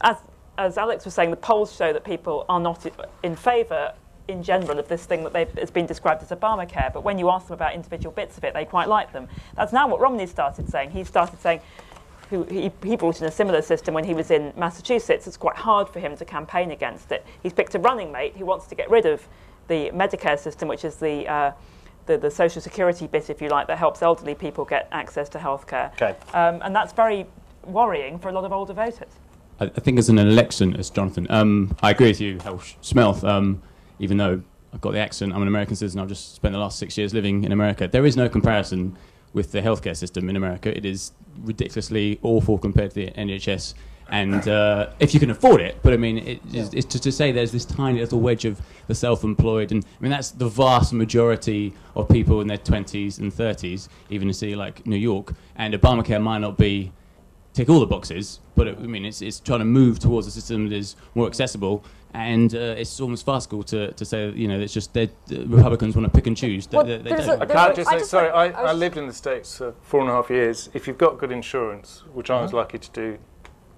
as Alex was saying, the polls show that people are not in favour in general of this thing that has been described as Obamacare, but when you ask them about individual bits of it, they quite like them. That's now what Romney started saying. He started saying, he brought in a similar system when he was in Massachusetts. It's quite hard for him to campaign against it. He's picked a running mate who wants to get rid of the Medicare system, which is the Social Security bit, if you like, that helps elderly people get access to healthcare. Okay. And that's very worrying for a lot of older voters. I think as an election, as Jonathan, I agree with you, Schmelth, even though I've got the accent, I'm an American citizen, I've just spent the last 6 years living in America. There is no comparison with the healthcare system in America. It is ridiculously awful compared to the NHS. And if you can afford it, but I mean, it's to say there's this tiny little wedge of the self-employed, and I mean that's the vast majority of people in their 20s and 30s, even in a city like New York. And Obamacare might not tick all the boxes, but I mean it's trying to move towards a system that is more accessible. And it's almost farcical to say, it's just that Republicans want to pick and choose. I can't just say, sorry, I lived in the States for 4.5 years. If you've got good insurance, which I was lucky to do,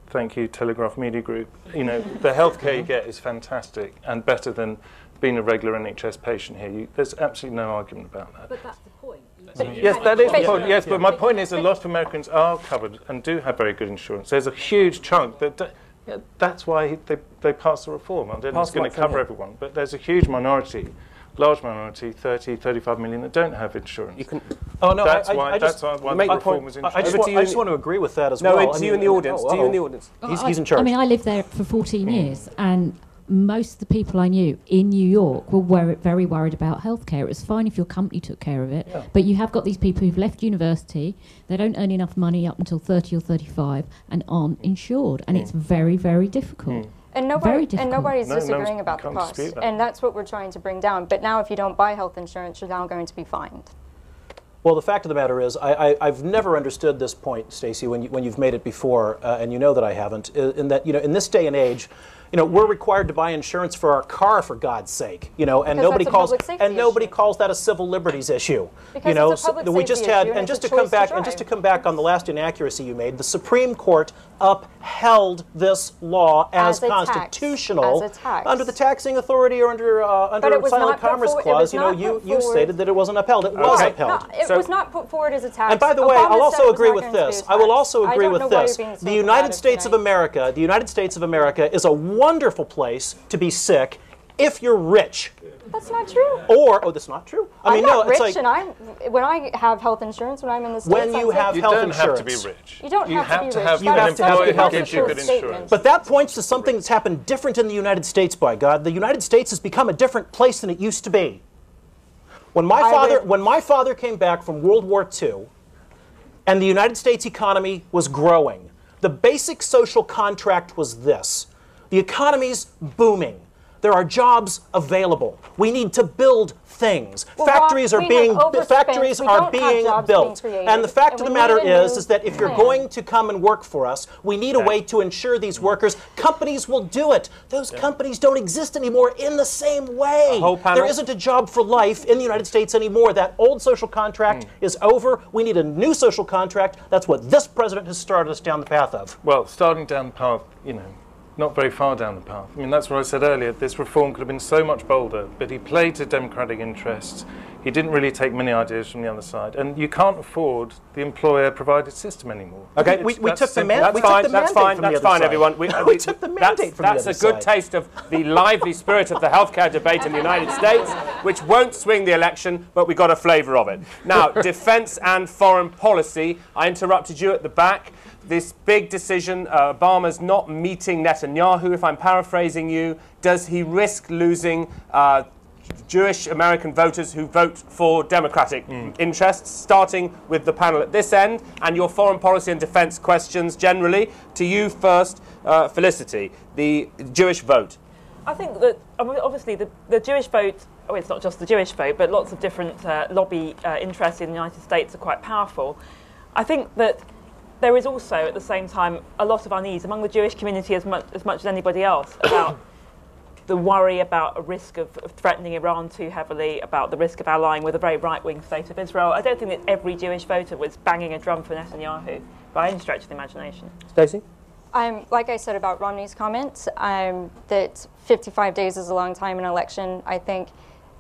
thank you, Telegraph Media Group, the healthcare you get is fantastic and better than being a regular NHS patient here. There's absolutely no argument about that. But that's the point. Yes, that is the point. Yes, but my point is a lot of Americans are covered and do have very good insurance. There's a huge chunk that... Yeah, that's why they passed the reform. I don't know if it's going to cover everyone, but there's a huge minority, large minority, 30, 35 million, that don't have insurance. That's why the reform was introduced. I just want to agree with that as well. well. No, it's you in the audience. To you in the audience. He's in charge. I mean, I lived there for 14 years, and most of the people I knew in New York were very worried about healthcare. It was fine if your company took care of it, but you have got these people who've left university, they don't earn enough money up until 30 or 35 and aren't insured, and it's very, very difficult. And nobody's disagreeing about the cost, and that's what we're trying to bring down. But now if you don't buy health insurance, you're now going to be fined. Well, the fact of the matter is, I've never understood this point, Stacey, when you've made it before, and you know that I haven't, in that, in this day and age, we're required to buy insurance for our car, for God's sake, and nobody calls that a civil liberties issue. Because we just had, and just to come back on the last inaccuracy you made, the Supreme Court upheld this law as constitutional under the taxing authority or under the Silent Commerce Clause. You stated that it wasn't upheld. It was upheld. It was not put forward as a tax. And by the way, I'll also agree with this. I will also agree with this. The United States of America is a wonderful place to be sick if you're rich. That's not true. That's not true. I'm not rich, and when I have health insurance, when I'm in the States, when you have health insurance, you don't have to be rich. You don't have to be rich. You have to have an employer who gives you good insurance. But that points to something that's happened different in the United States. By God, the United States has become a different place than it used to be. When my father came back from World War II, and the United States economy was growing, the basic social contract was this. The economy's booming. There are jobs available. We need to build things. Factories are being built. And the fact of the matter is that if you're going to come and work for us, we need a way to ensure these workers. Companies will do it. Those companies don't exist anymore in the same way. There isn't a job for life in the United States anymore. That old social contract is over. We need a new social contract. That's what this president has started us down the path of. Well, starting down the path, not very far down the path. I mean, that's what I said earlier. This reform could have been so much bolder, but he played to democratic interests. He didn't really take many ideas from the other side, and you can't afford the employer-provided system anymore. Okay, we took the that's mandate. fine. From the that's other fine, side. everyone. We took the mandate from the other That's a good side. taste of the lively spirit of the healthcare debate in the United States, which won't swing the election, but we got a flavour of it. Now, defence and foreign policy. I interrupted you at the back. This big decision, Obama's not meeting Netanyahu, if I'm paraphrasing you. Does he risk losing Jewish American voters who vote for Democratic interests, starting with the panel at this end, and your foreign policy and defence questions generally? To you first, Felicity, the Jewish vote. I think that obviously the Jewish vote, it's not just the Jewish vote, but lots of different lobby interests in the United States are quite powerful. I think that there is also, at the same time, a lot of unease among the Jewish community as much as anybody else about the worry about a risk of threatening Iran too heavily, about the risk of allying with a very right-wing state of Israel. I don't think that every Jewish voter was banging a drum for Netanyahu by any stretch of the imagination. Stacey? Like I said about Romney's comment, that 55 days is a long time in an election. I think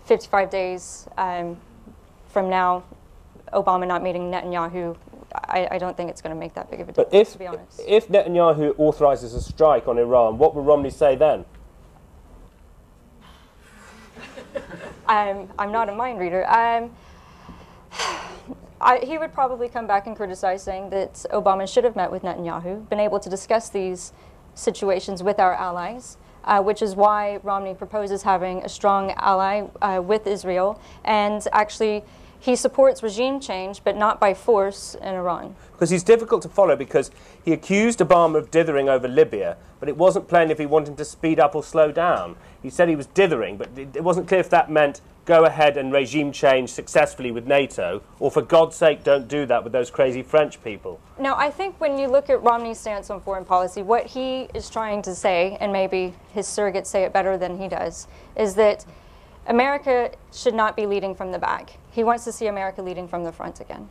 55 days from now, Obama not meeting Netanyahu, I don't think it's going to make that big of a difference, to be honest. If Netanyahu authorises a strike on Iran, what will Romney say then? I'm not a mind reader. He would probably come back and criticize, saying that Obama should have met with Netanyahu, been able to discuss these situations with our allies, which is why Romney proposes having a strong ally with Israel, and actually he supports regime change, but not by force in Iran. Because he's difficult to follow, because he accused Obama of dithering over Libya, but it wasn't plain if he wanted to speed up or slow down. He said he was dithering, but it wasn't clear if that meant go ahead and regime change successfully with NATO, or for God's sake, don't do that with those crazy French people. Now, I think when you look at Romney's stance on foreign policy, what he is trying to say, and maybe his surrogates say it better than he does, is that America should not be leading from the back. He wants to see America leading from the front again.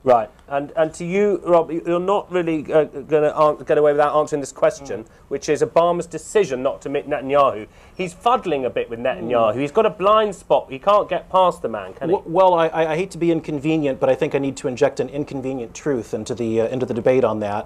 Right, and to you, Rob, you're not really going to get away without answering this question, which is Obama's decision not to meet Netanyahu. He's fuddling a bit with Netanyahu. He's got a blind spot. He can't get past the man, can he? Well, I hate to be inconvenient, but I think I need to inject an inconvenient truth into the debate on that,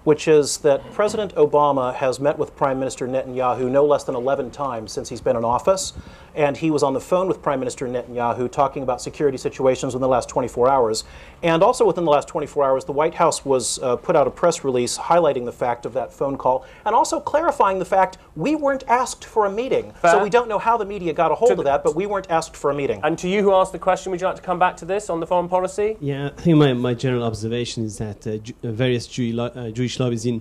which is that President Obama has met with Prime Minister Netanyahu no less than 11 times since he's been in office, and he was on the phone with Prime Minister Netanyahu talking about security situations in the last 24 hours. And also within the last 24 hours, the White House was put out a press release highlighting the fact of that phone call, and also clarifying the fact we weren't asked for a meeting. Fair. So we don't know how the media got a hold of that, but we weren't asked for a meeting. And to you who asked the question, would you like to come back to this on the foreign policy? Yeah, I think my general observation is that various Jewish lobbies in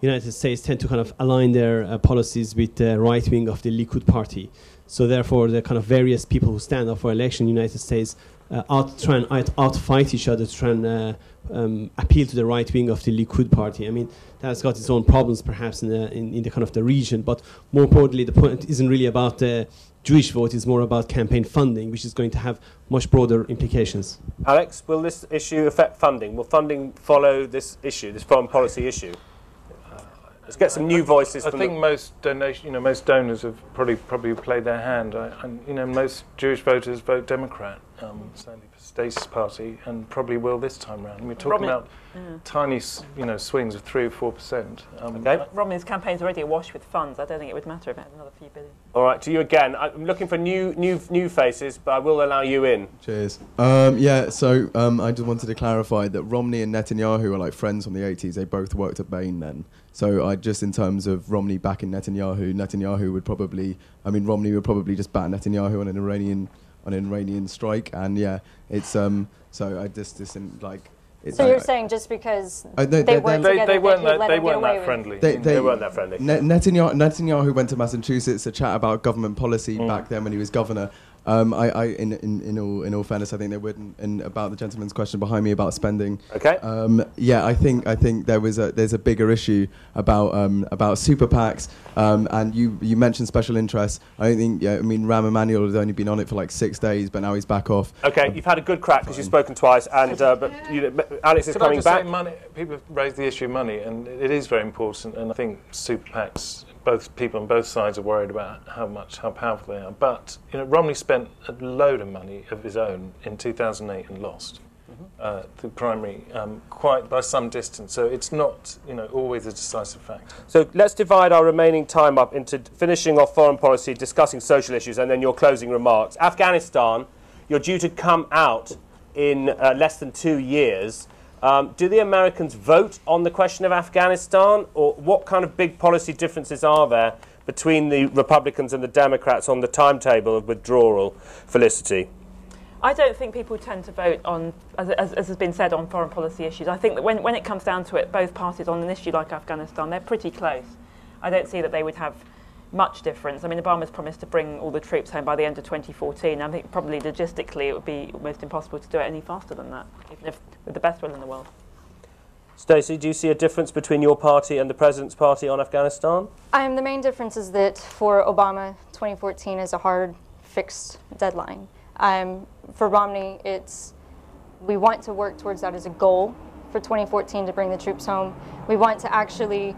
the United States tend to kind of align their policies with the right wing of the Likud party. So therefore, the kind of various people who stand up for election in the United States try and outfight each other to try and appeal to the right wing of the Likud party. I mean, that's got its own problems perhaps in the kind of the region, but more importantly, the point isn't really about the Jewish vote, it's more about campaign funding, which is going to have much broader implications. Alex, will this issue affect funding? Will funding follow this issue, this foreign policy issue? Let's get some new voices. I think most donors have probably played their hand. Most Jewish voters vote Democrat, certainly for Stacey's party, and probably will this time round. We're talking about tiny, swings of 3 or 4%. Okay. Romney's campaign's already awash with funds. I don't think it would matter if it had another few billion. All right, to you again. I'm looking for new faces, but I will allow you in. Cheers. So I just wanted to clarify that Romney and Netanyahu are like friends from the 80s. They both worked at Bain then. So just in terms of Romney backing Netanyahu would probably, Romney would probably just back Netanyahu on an Iranian strike, and it's so I just didn't like. So you're saying just because they weren't together, they weren't that friendly. They weren't that friendly. Netanyahu went to Massachusetts to chat about government policy back then when he was governor. In all fairness, I think they wouldn't. And about the gentleman's question behind me about spending. Okay. I think there's a bigger issue about super PACs. And you mentioned special interests. I think Rahm Emanuel has only been on it for like 6 days, but now he's back off. Okay, you've had a good crack because you've spoken twice, and but Alex is coming back. Say money, people have raised the issue of money, and it is very important. And I think super PACs both people on both sides are worried about how powerful they are. But Romney spent a load of money of his own in 2008 and lost the primary quite by some distance. So it's not always a decisive factor. So let's divide our remaining time up into finishing off foreign policy, discussing social issues, and then your closing remarks. Afghanistan, you're due to come out in less than 2 years. Do the Americans vote on the question of Afghanistan, or what kind of big policy differences are there between the Republicans and the Democrats on the timetable of withdrawal? Felicity? I don't think people tend to vote on, as has been said, on foreign policy issues. I think that when it comes down to it, both parties on an issue like Afghanistan, they're pretty close. I don't see that they would have much difference. I mean, Obama's promised to bring all the troops home by the end of 2014. I think probably logistically it would be almost impossible to do it any faster than that, even if with the best will in the world. Stacey, do you see a difference between your party and the President's party on Afghanistan? The main difference is that for Obama, 2014 is a hard, fixed deadline. For Romney, we want to work towards that as a goal for 2014 to bring the troops home. We want to actually,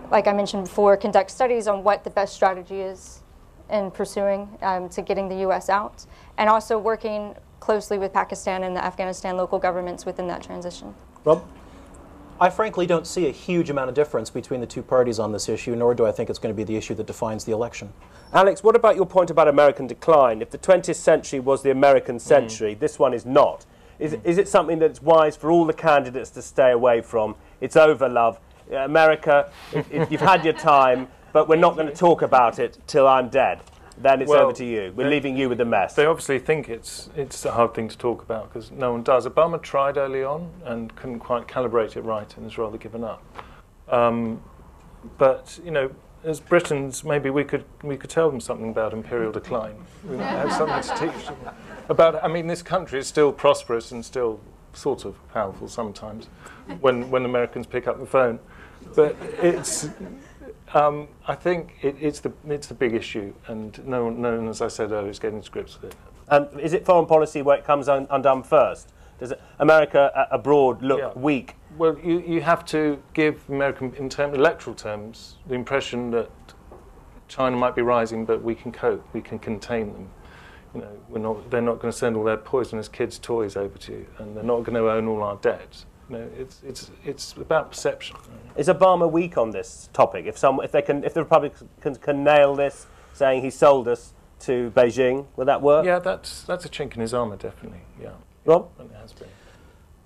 like I mentioned before, conduct studies on what the best strategy is in pursuing to getting the U.S. out, and also working closely with Pakistan and the Afghanistan local governments within that transition. Rob? I frankly don't see a huge amount of difference between the two parties on this issue, nor do I think it's going to be the issue that defines the election. Alex, what about your point about American decline? If the 20th century was the American century, this one is not. Is it something that's wise for all the candidates to stay away from? It's over, love. America, you've had your time, but we're not going to talk about it till I'm dead. Then it's over to you. We're leaving you with the mess. They obviously think it's a hard thing to talk about because no one does. Obama tried early on and couldn't quite calibrate it right and has rather given up. But as Britons, maybe we could tell them something about imperial decline. We might have something to teach them about. I mean, this country is still prosperous and still sort of powerful sometimes when Americans pick up the phone. But it's. I think it's the big issue, and no one, as I said earlier, is getting to grips with it. Is it foreign policy where it comes undone first? Does America abroad look weak? Well, you have to give America, in electoral terms, the impression that China might be rising, but we can cope, we can contain them. They're not going to send all their poisonous kids' toys over to you, and they're not going to own all our debt. It's about perception. Is Obama weak on this topic? If the Republicans can nail this, saying he sold us to Beijing, will that work? Yeah, that's a chink in his armour, definitely. Yeah, Rob? And it has been.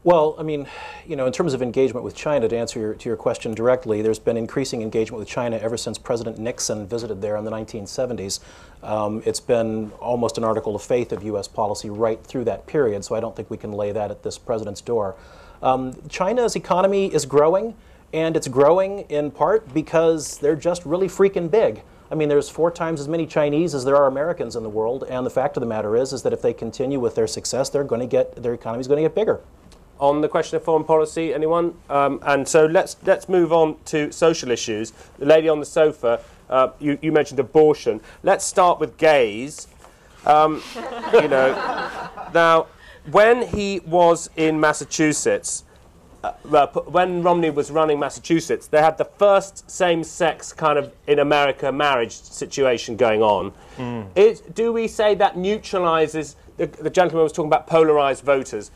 Well, I mean, in terms of engagement with China, to answer your question directly, there's been increasing engagement with China ever since President Nixon visited there in the 1970s. It's been almost an article of faith of U.S. policy right through that period, so I don't think we can lay that at this president's door. China's economy is growing, and it's growing in part because they're just really freaking big. I mean, there's 4 times as many Chinese as there are Americans in the world, and the fact of the matter is that if they continue with their success, their economy is going to get bigger. On the question of foreign policy, anyone? And so let's move on to social issues. The lady on the sofa, you mentioned abortion. Let's start with gays. Now, when he was in Massachusetts, when Romney was running Massachusetts, they had the first same-sex kind of in America marriage situation going on. Do we say that neutralizes, the gentleman was talking about polarized voters.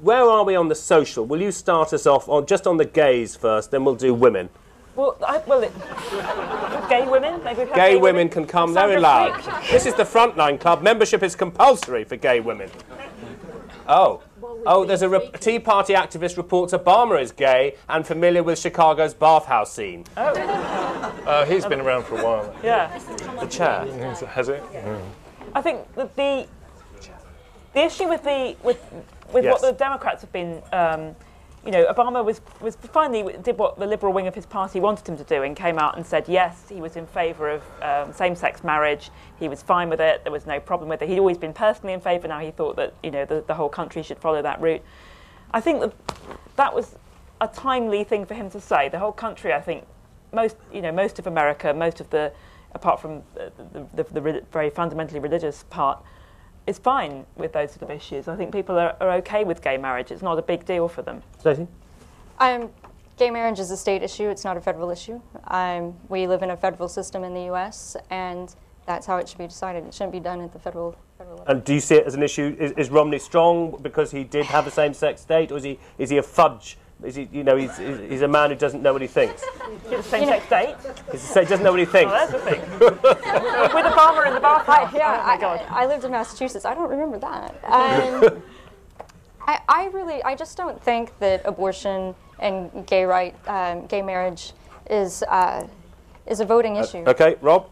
Where are we on the social? Will you start us off just on the gays first, then we'll do women. Well, gay women? Maybe gay women can come very loud. This is the Frontline Club. Membership is compulsory for gay women. There's a Tea Party activist reports Obama is gay and familiar with Chicago's bathhouse scene. He's been around for a while. Yeah. The chair. Has it? I think that the issue with what the Democrats have been, Obama was finally did what the liberal wing of his party wanted him to do and came out and said yes, he was in favour of same-sex marriage. He was fine with it. There was no problem with it. He'd always been personally in favour. Now he thought that the whole country should follow that route. I think that was a timely thing for him to say. The whole country, I think, most of America, apart from the very fundamentally religious part, is fine with those sort of issues. I think people are okay with gay marriage. It's not a big deal for them. Stacey? Gay marriage is a state issue. It's not a federal issue. We live in a federal system in the U.S., and that's how it should be decided. It shouldn't be done at the federal level. And do you see it as an issue? Is Romney strong because he did have a same-sex state, or is he a fudge? Is he, you know, he's a man who doesn't know what he thinks? Same-sex date? He doesn't know what he thinks. Oh, that's the thing. With a farmer in the bathhouse. Yeah, oh my God. I lived in Massachusetts. I don't remember that. I just don't think that abortion and gay marriage is a voting issue. Okay, Rob?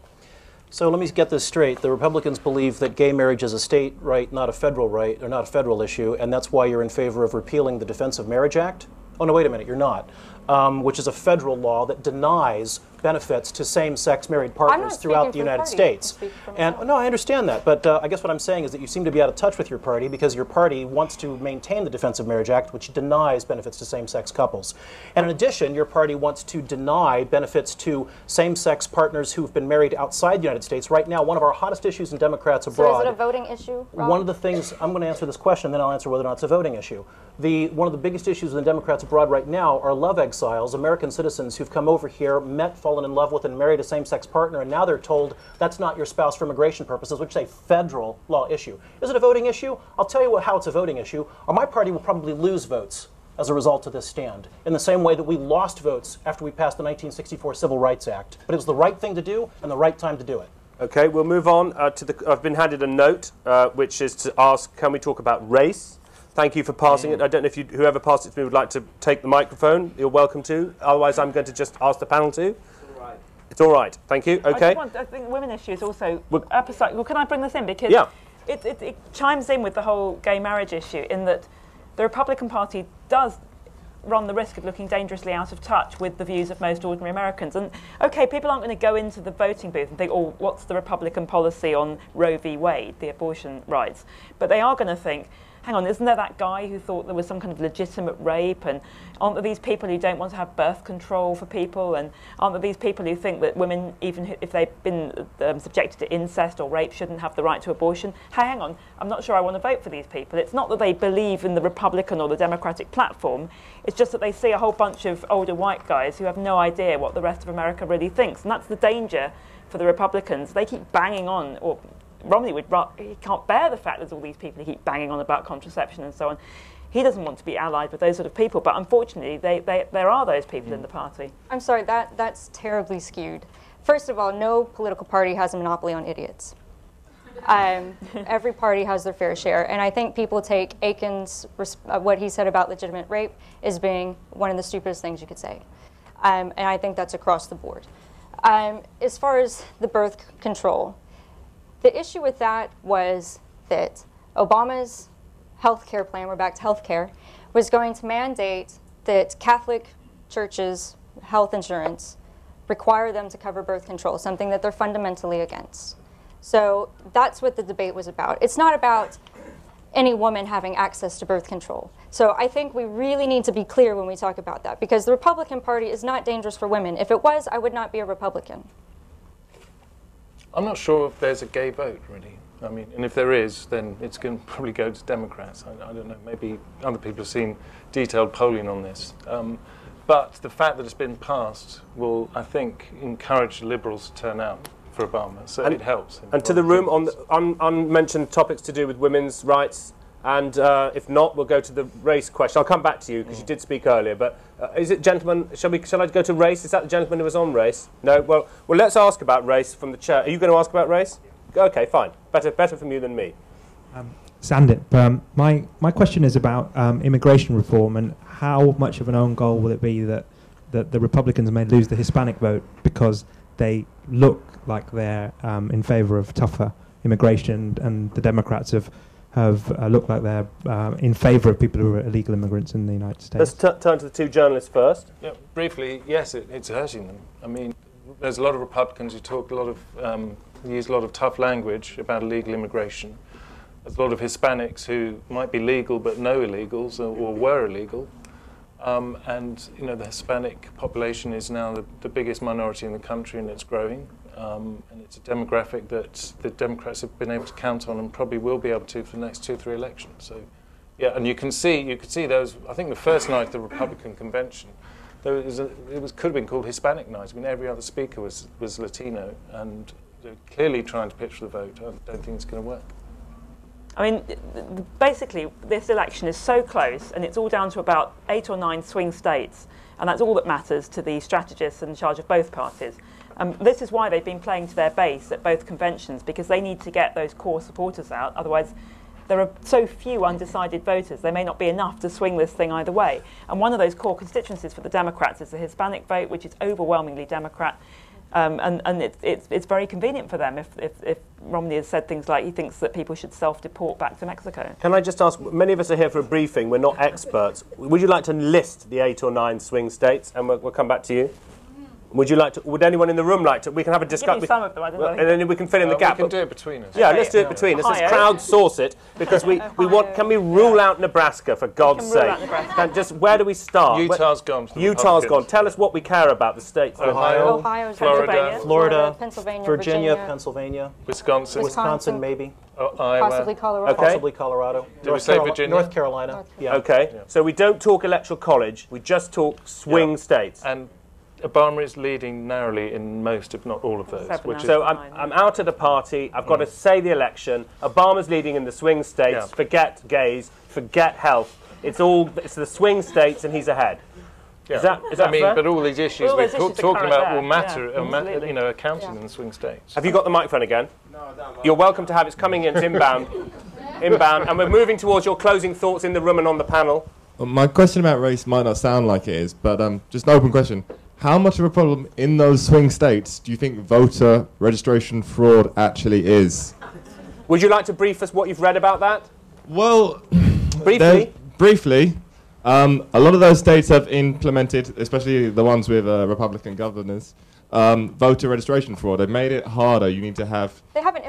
So let me get this straight. The Republicans believe that gay marriage is a state right, not a federal right, or not a federal issue, and that's why you're in favor of repealing the Defense of Marriage Act? Oh, no, wait a minute, you're not. Which is a federal law that denies benefits to same-sex married partners throughout the United States. And no, I understand that, but I guess what I'm saying is that you seem to be out of touch with your party because your party wants to maintain the Defense of Marriage Act, which denies benefits to same-sex couples. And in addition, your party wants to deny benefits to same-sex partners who've been married outside the United States. Right now, one of our hottest issues in Democrats abroad. So is it a voting issue, Rob? One of the things, I'm going to answer this question, then I'll answer whether or not it's a voting issue. One of the biggest issues in Democrats abroad right now are love exiles, American citizens who've come over here, met, fallen in love with, and married a same-sex partner, and now they're told that's not your spouse for immigration purposes, which is a federal law issue. Is it a voting issue? I'll tell you how it's a voting issue. Or my party will probably lose votes as a result of this stand, in the same way that we lost votes after we passed the 1964 Civil Rights Act. But it was the right thing to do and the right time to do it. Okay, we'll move on to the... I've been handed a note, which is to ask, can we talk about race? Thank you for passing it. I don't know if whoever passed it to me would like to take the microphone. You're welcome to. Otherwise, I'm going to just ask the panel to. It's all right. Thank you. Okay. I think the women issue is also episodic. Well, can I bring this in? Because it chimes in with the whole gay marriage issue in that the Republican Party does run the risk of looking dangerously out of touch with the views of most ordinary Americans. And, okay, people aren't going to go into the voting booth and think, oh, what's the Republican policy on Roe v. Wade, the abortion rights? But they are going to think, hang on, isn't there that guy who thought there was some kind of legitimate rape? And aren't there these people who don't want to have birth control for people? And aren't there these people who think that women, even if they've been subjected to incest or rape, shouldn't have the right to abortion? Hey, hang on, I'm not sure I want to vote for these people. It's not that they believe in the Republican or the Democratic platform. It's just that they see a whole bunch of older white guys who have no idea what the rest of America really thinks. And that's the danger for the Republicans. They keep banging on, or Romney he can't bear the fact there's all these people who keep banging on about contraception and so on. He doesn't want to be allied with those sort of people, but unfortunately there are those people in the party. I'm sorry, that's terribly skewed. First of all, no political party has a monopoly on idiots. Every party has their fair share, and I think people take Aiken's, what he said about legitimate rape as being one of the stupidest things you could say. And I think that's across the board. As far as the birth control, the issue with that was that Obama's health care plan, we're back to health care, was going to mandate that Catholic churches' health insurance require them to cover birth control, something that they're fundamentally against. So that's what the debate was about. It's not about any woman having access to birth control. So I think we really need to be clear when we talk about that, because the Republican Party is not dangerous for women. If it was, I would not be a Republican. I'm not sure if there's a gay vote, really. I mean, and if there is, then it's going to probably go to Democrats. I don't know. Maybe other people have seen detailed polling on this. But the fact that it's been passed will, I think, encourage liberals to turn out for Obama. So it helps. And to the room on unmentioned topics to do with women's rights. And if not, we'll go to the race question. I'll come back to you because you did speak earlier. But is it, gentlemen, shall I go to race? Is that the gentleman who was on race? No? Well, let's ask about race from the chair. Are you going to ask about race? Okay, fine. Better from you than me. Sandip, my question is about immigration reform and how much of an own goal will it be that the Republicans may lose the Hispanic vote because they look like they're in favour of tougher immigration, and the Democrats have looked like they're in favour of people who are illegal immigrants in the United States. Let's turn to the two journalists first. Yeah, briefly, yes, it's hurting them. I mean, there's a lot of Republicans who talk use a lot of tough language about illegal immigration. There's a lot of Hispanics who might be legal but no illegals or were illegal. And you know, the Hispanic population is now the biggest minority in the country, and it's growing. And it's a demographic that the Democrats have been able to count on and probably will be able to for the next 2 or 3 elections. So, yeah, and you could see those. I think the first night of the Republican convention, could have been called Hispanic night. I mean, every other speaker was Latino, and they're clearly trying to pitch for the vote. I don't think it's going to work. I mean, basically, this election is so close, and it's all down to about 8 or 9 swing states, and that's all that matters to the strategists in charge of both parties. This is why they've been playing to their base at both conventions, because they need to get those core supporters out. Otherwise, there are so few undecided voters, there may not be enough to swing this thing either way. And one of those core constituencies for the Democrats is the Hispanic vote, which is overwhelmingly Democrat. And it's very convenient for them if Romney has said things like he thinks that people should self-deport back to Mexico. Can I just ask, many of us are here for a briefing, we're not experts. Would you like to list the 8 or 9 swing states, and we'll come back to you? Would anyone in the room like to? We can have a discussion. Some of them, I don't know. And then we can fill in the gap. We can do it between us. Yeah, let's do it between us. Let's crowdsource it, because we want. Can we rule out Nebraska, for God's sake? And just where do we start? Utah's gone. Utah's gone. Tell us what we care about the states. Ohio, Florida, Pennsylvania, Virginia, Pennsylvania, Wisconsin, maybe. Iowa. Possibly Colorado. Okay. Possibly Colorado. Did we say Virginia? North Carolina. Yeah. Okay. Yeah. So we don't talk electoral college. We just talk swing states. And Obama is leading narrowly in most, if not all of those. So I'm out of the party. I've got to say the election. Obama's leading in the swing states. Yeah. Forget gays. Forget health. It's the swing states, and he's ahead. Yeah. Is that I mean, fair? but all these issues we're talking about will matter, Yeah, are counting in the swing states. Have you got the microphone again? No, I don't. You're welcome to have it. It's coming in. It's inbound. Inbound. And we're moving towards your closing thoughts in the room and on the panel. My question about race might not sound like it is, but just an open question. How much of a problem in those swing states do you think voter registration fraud actually is? Would you like to brief us what you've read about that? Well, briefly. A lot of those states have implemented, especially the ones with Republican governors, voter registration fraud. They've made it harder. You need to have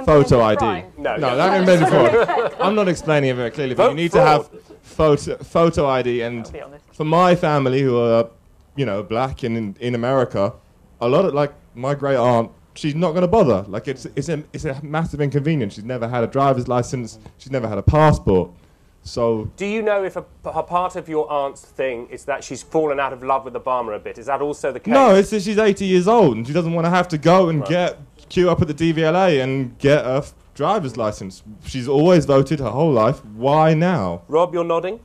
photo ID. No, they haven't implemented fraud. I'm not explaining it very clearly, but you need to have photo ID. And for my family, who are black in America, a lot of, like, my great aunt, she's not going to bother. Like, it's a massive inconvenience. She's never had a driver's license. She's never had a passport. So, do you know if a part of your aunt's thing is that she's fallen out of love with Obama a bit? Is that also the case? No, it's that she's 80 years old and she doesn't want to have to go and queue up at the DVLA and get a driver's license. She's always voted her whole life. Why now? Rob, you're nodding?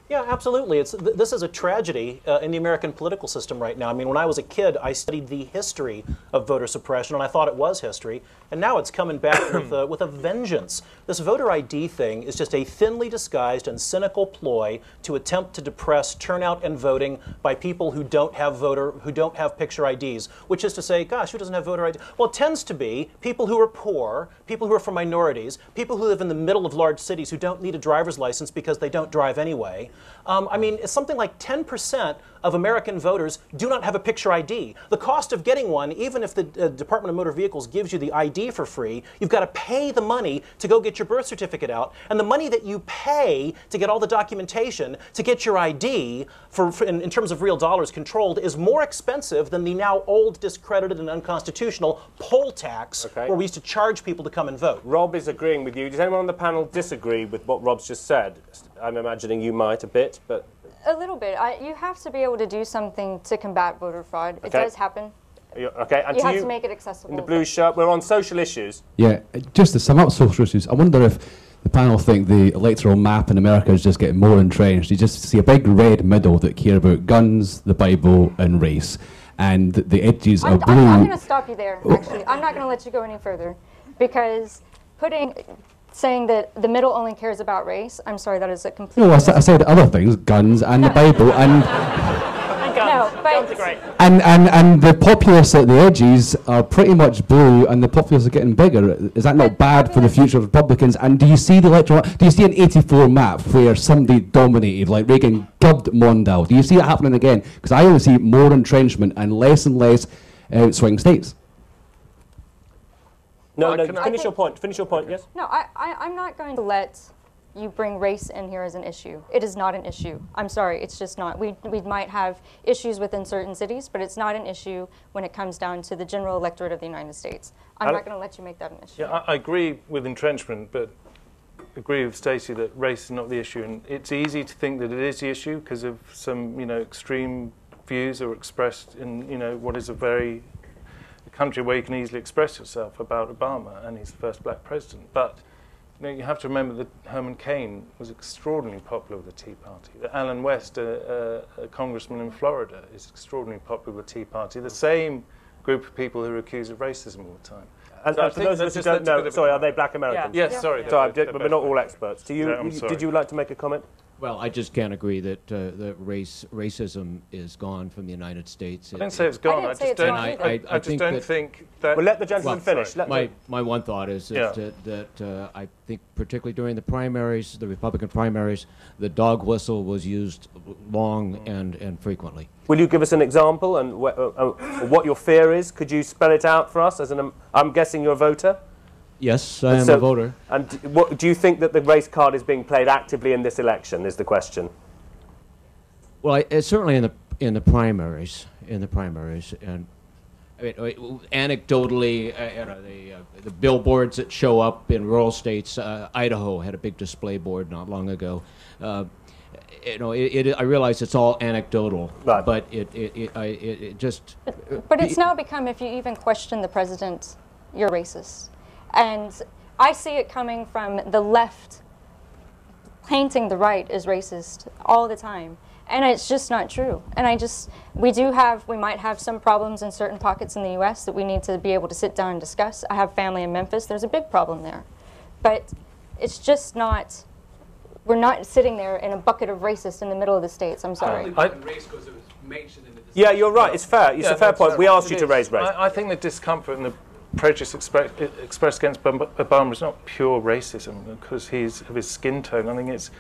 Yeah, absolutely. This is a tragedy in the American political system right now. I mean, when I was a kid, I studied the history of voter suppression, and I thought it was history. And now it's coming back with a vengeance. This voter ID thing is just a thinly disguised and cynical ploy to attempt to depress turnout and voting by people who don't have picture IDs. Which is to say, gosh, who doesn't have voter ID? Well, it tends to be people who are poor, people who are from minorities, people who live in the middle of large cities who don't need a driver's license because they don't drive anyway. I mean, it's something like 10% of American voters do not have a picture ID. The cost of getting one, even if the Department of Motor Vehicles gives you the ID for free, you've got to pay the money to go get your birth certificate out. And the money that you pay to get all the documentation to get your ID, in terms of real dollars controlled, is more expensive than the now old, discredited, and unconstitutional poll tax, where we used to charge people to come and vote. Rob is agreeing with you. Does anyone on the panel disagree with what Rob's just said? I'm imagining you might a bit, but... A little bit. You have to be able to do something to combat voter fraud. It does happen. Okay, and you have to make it accessible. In the blue shirt, we're on social issues. Yeah, just to sum up social issues, I wonder if the panel think the electoral map in America is just getting more entrenched. You just see a big red middle that care about guns, the Bible, and race. And the edges are blue. I'm going to stop you there, actually. I'm not going to let you go any further. Because saying that the middle only cares about race, I'm sorry, that is a complete... No, I said other things, guns and the Bible, and... Guns are great. And the populace at the edges are pretty much blue, and the populace are getting bigger. Is that not bad for the future of Republicans? And do you see the electoral... Do you see an 84 map where somebody dominated, like Reagan gubbed Mondale? Do you see it happening again? Because I only see more entrenchment and less swing states. No, finish your point. Finish your point, yes? No, I'm not going to let you bring race in here as an issue. It is not an issue. I'm sorry, it's just not. We might have issues within certain cities, but it's not an issue when it comes down to the general electorate of the United States. I'm not going to let you make that an issue. Yeah, I agree with entrenchment, but agree with Stacey that race is not the issue. And it's easy to think that it is the issue because of some, extreme views are expressed in, what is a country where you can easily express yourself about Obama, and he's the first black president. But you have to remember that Herman Cain was extraordinarily popular with the Tea Party. That Alan West, a congressman in Florida, is extraordinarily popular with the Tea Party. The same group of people who are accused of racism all the time. And for those of us who don't know, sorry, are they black Americans? Yeah. Yes, sorry. Sorry, but we're not all experts. Did you like to make a comment? Well, I just can't agree that racism is gone from the United States. I didn't say it's gone. I just don't think that. Well, let the gentleman finish. My one thought is that I think, particularly during the primaries, the Republican primaries, the dog whistle was used long and frequently. Will you give us an example and what your fear is? Could you spell it out for us? I'm guessing you're a voter. Yes, I am a voter. And do you think that the race card is being played actively in this election? Is the question. Well, it's certainly in the primaries, and I mean, anecdotally, the billboards that show up in rural states. Idaho had a big display board not long ago. I realize it's all anecdotal, right. But it just. But it's now become, if you even question the president, you're racist. And I see it coming from the left painting the right as racist all the time. And it's just not true. And we might have some problems in certain pockets in the U.S. that we need to be able to sit down and discuss. I have family in Memphis. There's a big problem there. But it's just not, we're not sitting there in a bucket of racist in the middle of the states. I'm sorry. Yeah, you're right. It's fair. It's a fair point. We asked you to raise race. I think the discomfort and the prejudice expressed against Obama is not pure racism because of his skin tone. I think it's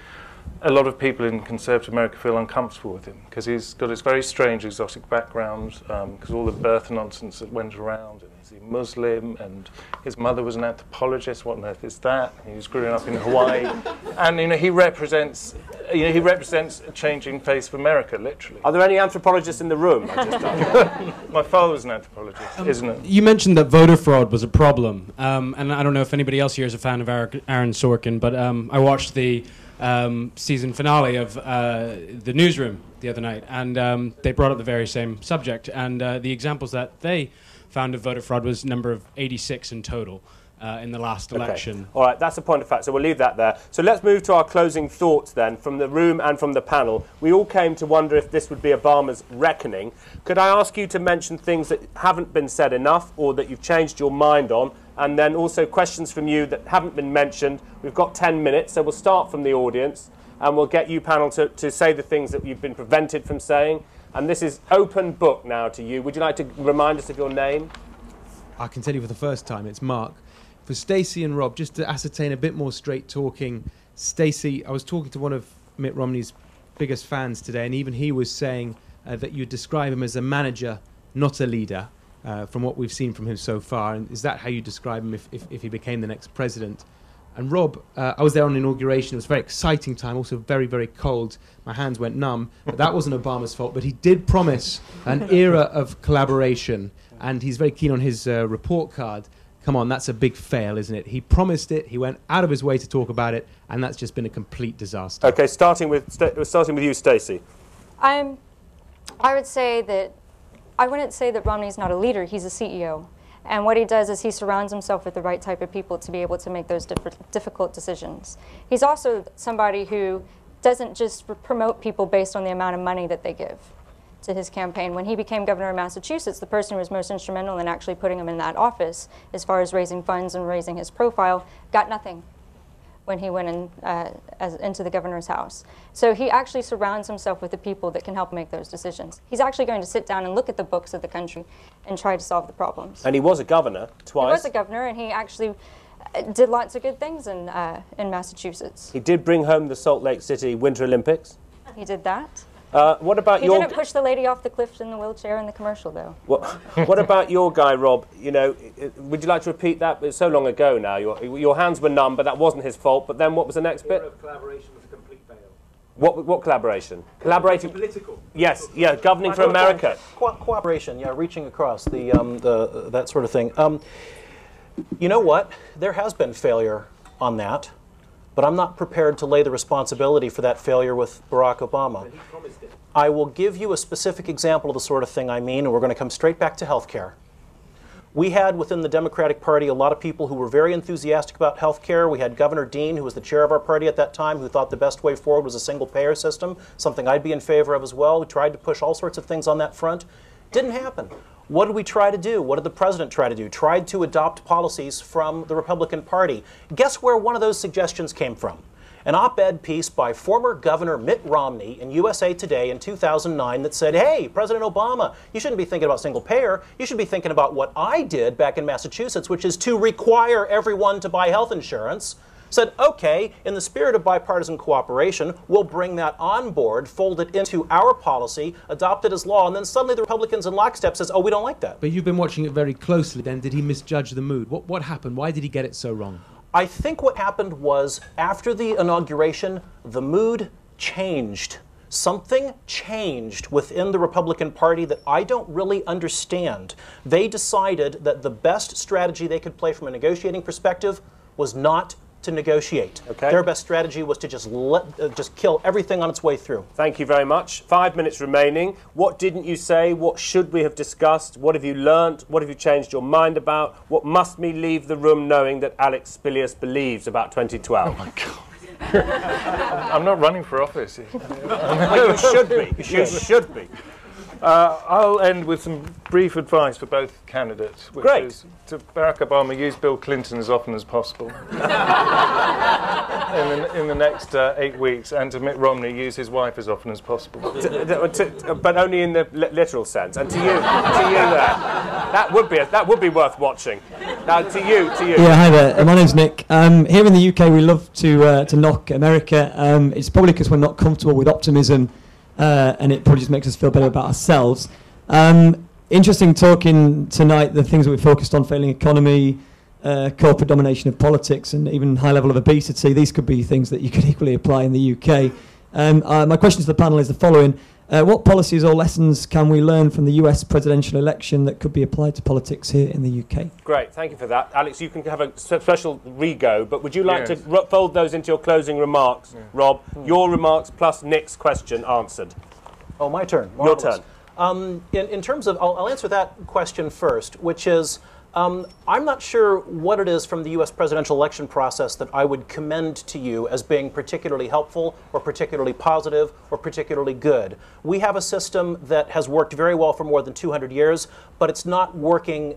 a lot of people in conservative America feel uncomfortable with him because he's got this very strange exotic background because all the birth nonsense that went around, and he's a Muslim, and his mother was an anthropologist. What on earth is that? He was growing up in Hawaii, and he represents a changing face of America, literally. Are there any anthropologists in the room? My father was an anthropologist, isn't it? You mentioned that voter fraud was a problem, and I don't know if anybody else here is a fan of Aaron Sorkin, but I watched the season finale of The Newsroom the other night, and they brought up the very same subject, and the examples that they found of voter fraud was number of 86 in total in the last election. All right, that's a point of fact, so we'll leave that there. So let's move to our closing thoughts then, from the room and from the panel. We all came to wonder if this would be Obama's reckoning. Could I ask you to mention things that haven't been said enough or that you've changed your mind on, and then also questions from you that haven't been mentioned? We've got 10 minutes, so we'll start from the audience, and we'll get you, panel, to say the things that you've been prevented from saying. And this is open book now to you. Would you like to remind us of your name? I can tell you for the first time, it's Mark. For Stacey and Rob, just to ascertain a bit more straight talking, Stacey, I was talking to one of Mitt Romney's biggest fans today, and even he was saying that you describe him as a manager, not a leader, from what we've seen from him so far. And is that how you describe him if he became the next president? And Rob, I was there on inauguration. It was a very exciting time, also very, very cold. My hands went numb, but that wasn't Obama's fault. But he did promise an era of collaboration, and he's very keen on his report card. Come on, that's a big fail, isn't it? He promised it, he went out of his way to talk about it, and that's just been a complete disaster. Okay, starting with you, Stacey. I would say that, I wouldn't say that Romney's not a leader, he's a CEO. And what he does is he surrounds himself with the right type of people to be able to make those difficult decisions. He's also somebody who doesn't just promote people based on the amount of money that they give to his campaign. When he became governor of Massachusetts, the person who was most instrumental in actually putting him in that office, as far as raising funds and raising his profile, got nothing when he went in, into the governor's house. So he actually surrounds himself with the people that can help make those decisions. He's actually going to sit down and look at the books of the country and try to solve the problems. And he was a governor twice. He was a governor, and he actually did lots of good things in Massachusetts. He did bring home the Salt Lake City Winter Olympics. He did that. What about he didn't push the lady off the cliff in the wheelchair in the commercial, though. What about your guy, Rob? You know, would you like to repeat that? It's so long ago now. Your hands were numb, but that wasn't his fault. But then what was the next bit? Collaboration was a complete fail. What collaboration? Collaborating. Political. Yes, yeah, governing for America. Cooperation, yeah, reaching across that sort of thing. You know what? There has been failure on that. but I'm not prepared to lay the responsibility for that failure with Barack Obama. I will give you a specific example of the sort of thing I mean, and we're going to come straight back to health care. We had within the Democratic Party a lot of people who were very enthusiastic about health care. We had Governor Dean, who was the chair of our party at that time, who thought the best way forward was a single-payer system, something I'd be in favor of as well. We tried to push all sorts of things on that front. Didn't happen. What did we try to do? What did the president try to do? Tried to adopt policies from the Republican Party. Guess where one of those suggestions came from? An op-ed piece by former Governor Mitt Romney in USA Today in 2009 that said, hey, President Obama, you shouldn't be thinking about single payer. You should be thinking about what I did back in Massachusetts, which is to require everyone to buy health insurance. Said, okay, in the spirit of bipartisan cooperation, we'll bring that on board, fold it into our policy, adopt it as law, and then suddenly the Republicans in lockstep says, oh, we don't like that. But you've been watching it very closely then. Did he misjudge the mood? What happened? Why did he get it so wrong? I think what happened was, after the inauguration, the mood changed. Something changed within the Republican Party that I don't really understand. They decided that the best strategy they could play from a negotiating perspective was not to negotiate. Okay. Their best strategy was to just kill everything on its way through. Thank you very much. 5 minutes remaining. What didn't you say? What should we have discussed? What have you learnt? What have you changed your mind about? What must we leave the room knowing that Alex Spilius believes about 2012? Oh my God. I'm not running for office. Well, you should be. You should be. I'll end with some brief advice for both candidates, which is to Barack Obama, use Bill Clinton as often as possible in the next 8 weeks, and to Mitt Romney, use his wife as often as possible. But only in the literal sense. And to you there, that would be worth watching. Now, to you. Yeah, hi there. My name's Nick. Here in the UK, we love to knock America. It's probably because we're not comfortable with optimism. And it probably just makes us feel better about ourselves. Interesting talking tonight, the things that we focused on, failing economy, corporate domination of politics, and even high level of obesity. These could be things that you could equally apply in the UK. My question to the panel is the following. What policies or lessons can we learn from the US presidential election that could be applied to politics here in the UK? Great, thank you for that. Alex, you can have a special re-go, but would you like to fold those into your closing remarks, Rob? Your remarks plus Nick's question answered. Oh, my turn. Marvelous. Your turn. In terms of, I'll answer that question first, which is, I'm not sure what it is from the U.S. presidential election process that I would commend to you as being particularly helpful or particularly positive or particularly good. We have a system that has worked very well for more than 200 years, but it's not working.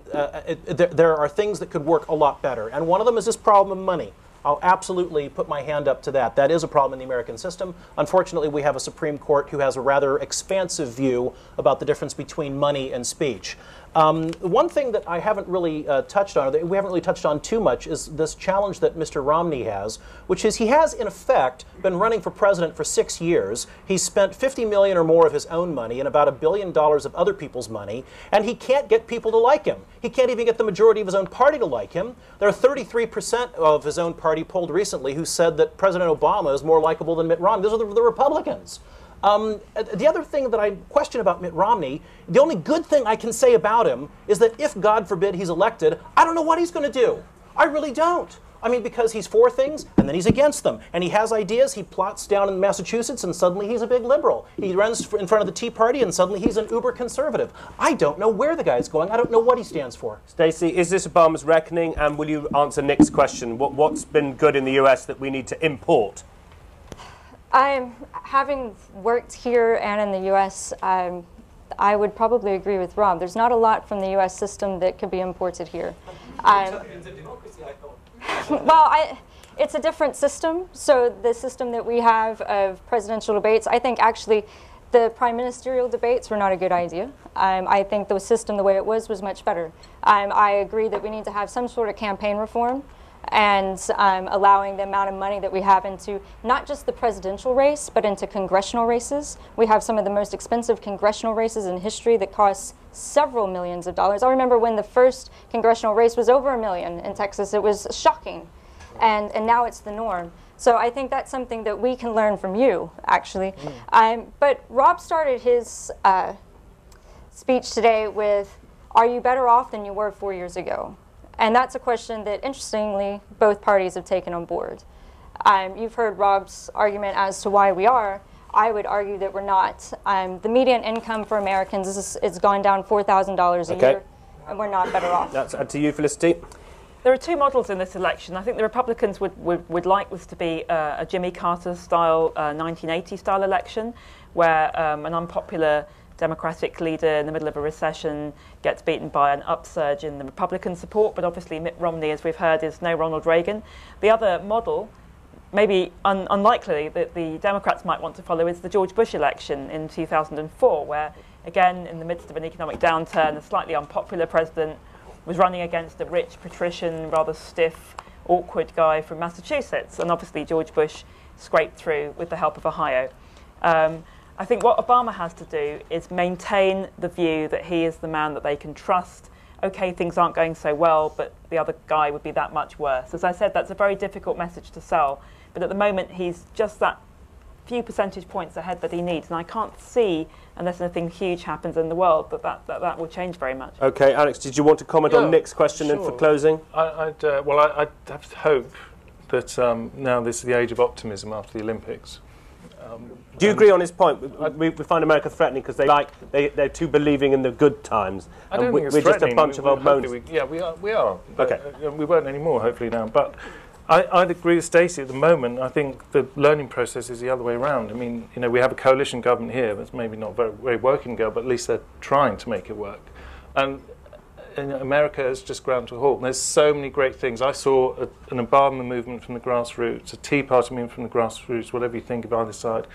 There are things that could work a lot better, and one of them is this problem of money. I'll absolutely put my hand up to that. That is a problem in the American system. Unfortunately, we have a Supreme Court who has a rather expansive view about the difference between money and speech. One thing that I haven't really touched on, or that we haven't really touched on too much, is this challenge that Mr. Romney has, which is he has, in effect, been running for president for 6 years. He's spent $50 million or more of his own money and about $1 billion of other people's money, and he can't get people to like him. He can't even get the majority of his own party to like him. There are 33% of his own party polled recently who said that President Obama is more likable than Mitt Romney. Those are the Republicans. The other thing that I question about Mitt Romney, the only good thing I can say about him is that if, God forbid, he's elected, I don't know what he's going to do. I really don't. I mean, because he's for things, and then he's against them. And he has ideas. He plots down in Massachusetts, and suddenly he's a big liberal. He runs in front of the Tea Party, and suddenly he's an uber conservative. I don't know where the guy's going. I don't know what he stands for. Stacey, is this Obama's reckoning? And will you answer Nick's question? What's been good in the US that we need to import? Having worked here and in the U.S., I would probably agree with Rob. There's not a lot from the U.S. system that could be imported here. Well, it's a different system. So the system that we have of presidential debates, I think actually the prime ministerial debates were not a good idea. I think the system, the way it was much better. I agree that we need to have some sort of campaign reform and allowing the amount of money that we have into not just the presidential race, but into congressional races. We have some of the most expensive congressional races in history that cost several millions of dollars. I remember when the first congressional race was over $1 million in Texas. It was shocking, and now it's the norm. So I think that's something that we can learn from you, actually. But Rob started his speech today with, are you better off than you were 4 years ago? And that's a question that, interestingly, both parties have taken on board. You've heard Rob's argument as to why we are. I would argue that we're not. The median income for Americans is gone down $4,000 a year, and we're not better off. That's to you, Felicity. There are two models in this election. I think the Republicans would like this to be a Jimmy Carter-style, 1980-style election, where an unpopular Democratic leader in the middle of a recession gets beaten by an upsurge in the Republican support, but obviously Mitt Romney, as we've heard, is no Ronald Reagan. The other model, maybe unlikely, that the Democrats might want to follow is the George Bush election in 2004, where, again, in the midst of an economic downturn, a slightly unpopular president was running against a rich, patrician, rather stiff, awkward guy from Massachusetts. And obviously George Bush scraped through with the help of Ohio. I think what Obama has to do is maintain the view that he is the man that they can trust. Okay, things aren't going so well, but the other guy would be that much worse. As I said, that's a very difficult message to sell. But at the moment, he's just that few percentage points ahead that he needs. And I can't see, unless anything huge happens in the world, that will change very much. Okay, Alex, did you want to comment on Nick's question then for closing? I'd have to hope that now this is the age of optimism after the Olympics. Do you agree on his point? We find America threatening because they're too believing in the good times. I don't think it's we're just a threatening. bunch of old bones. We are. Okay. We won't anymore, hopefully now. But I'd agree with Stacey at the moment. I think the learning process is the other way around. I mean, we have a coalition government here that's maybe not very working girl, but at least they're trying to make it work. And America has just ground to a halt. And there's so many great things. I saw an Obama movement from the grassroots, a Tea Party movement from the grassroots, whatever you think of either side.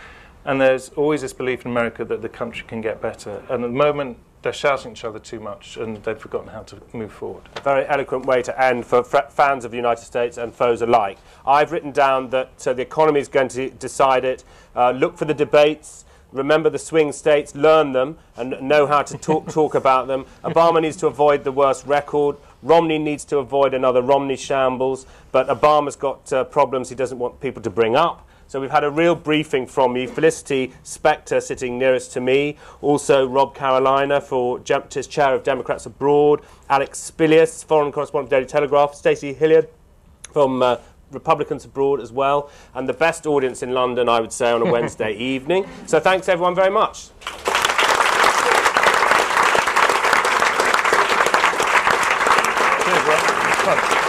And there's always this belief in America that the country can get better. And at the moment, they're shouting at each other too much, and they've forgotten how to move forward. A very eloquent way to end for fans of the United States and foes alike. I've written down that the economy is going to decide it. Look for the debates. Remember the swing states, learn them, and know how to talk about them. Obama needs to avoid the worst record. Romney needs to avoid another Romney shambles. But Obama's got problems he doesn't want people to bring up. So we've had a real briefing from you. Felicity Spector, sitting nearest to me. Also Rob Carolina, chair of Democrats Abroad. Alex Spilius, foreign correspondent for Daily Telegraph. Stacey Hilliard from Republicans Abroad as well. And the best audience in London, I would say, on a Wednesday evening. So thanks, everyone, very much. Cheers, Rob.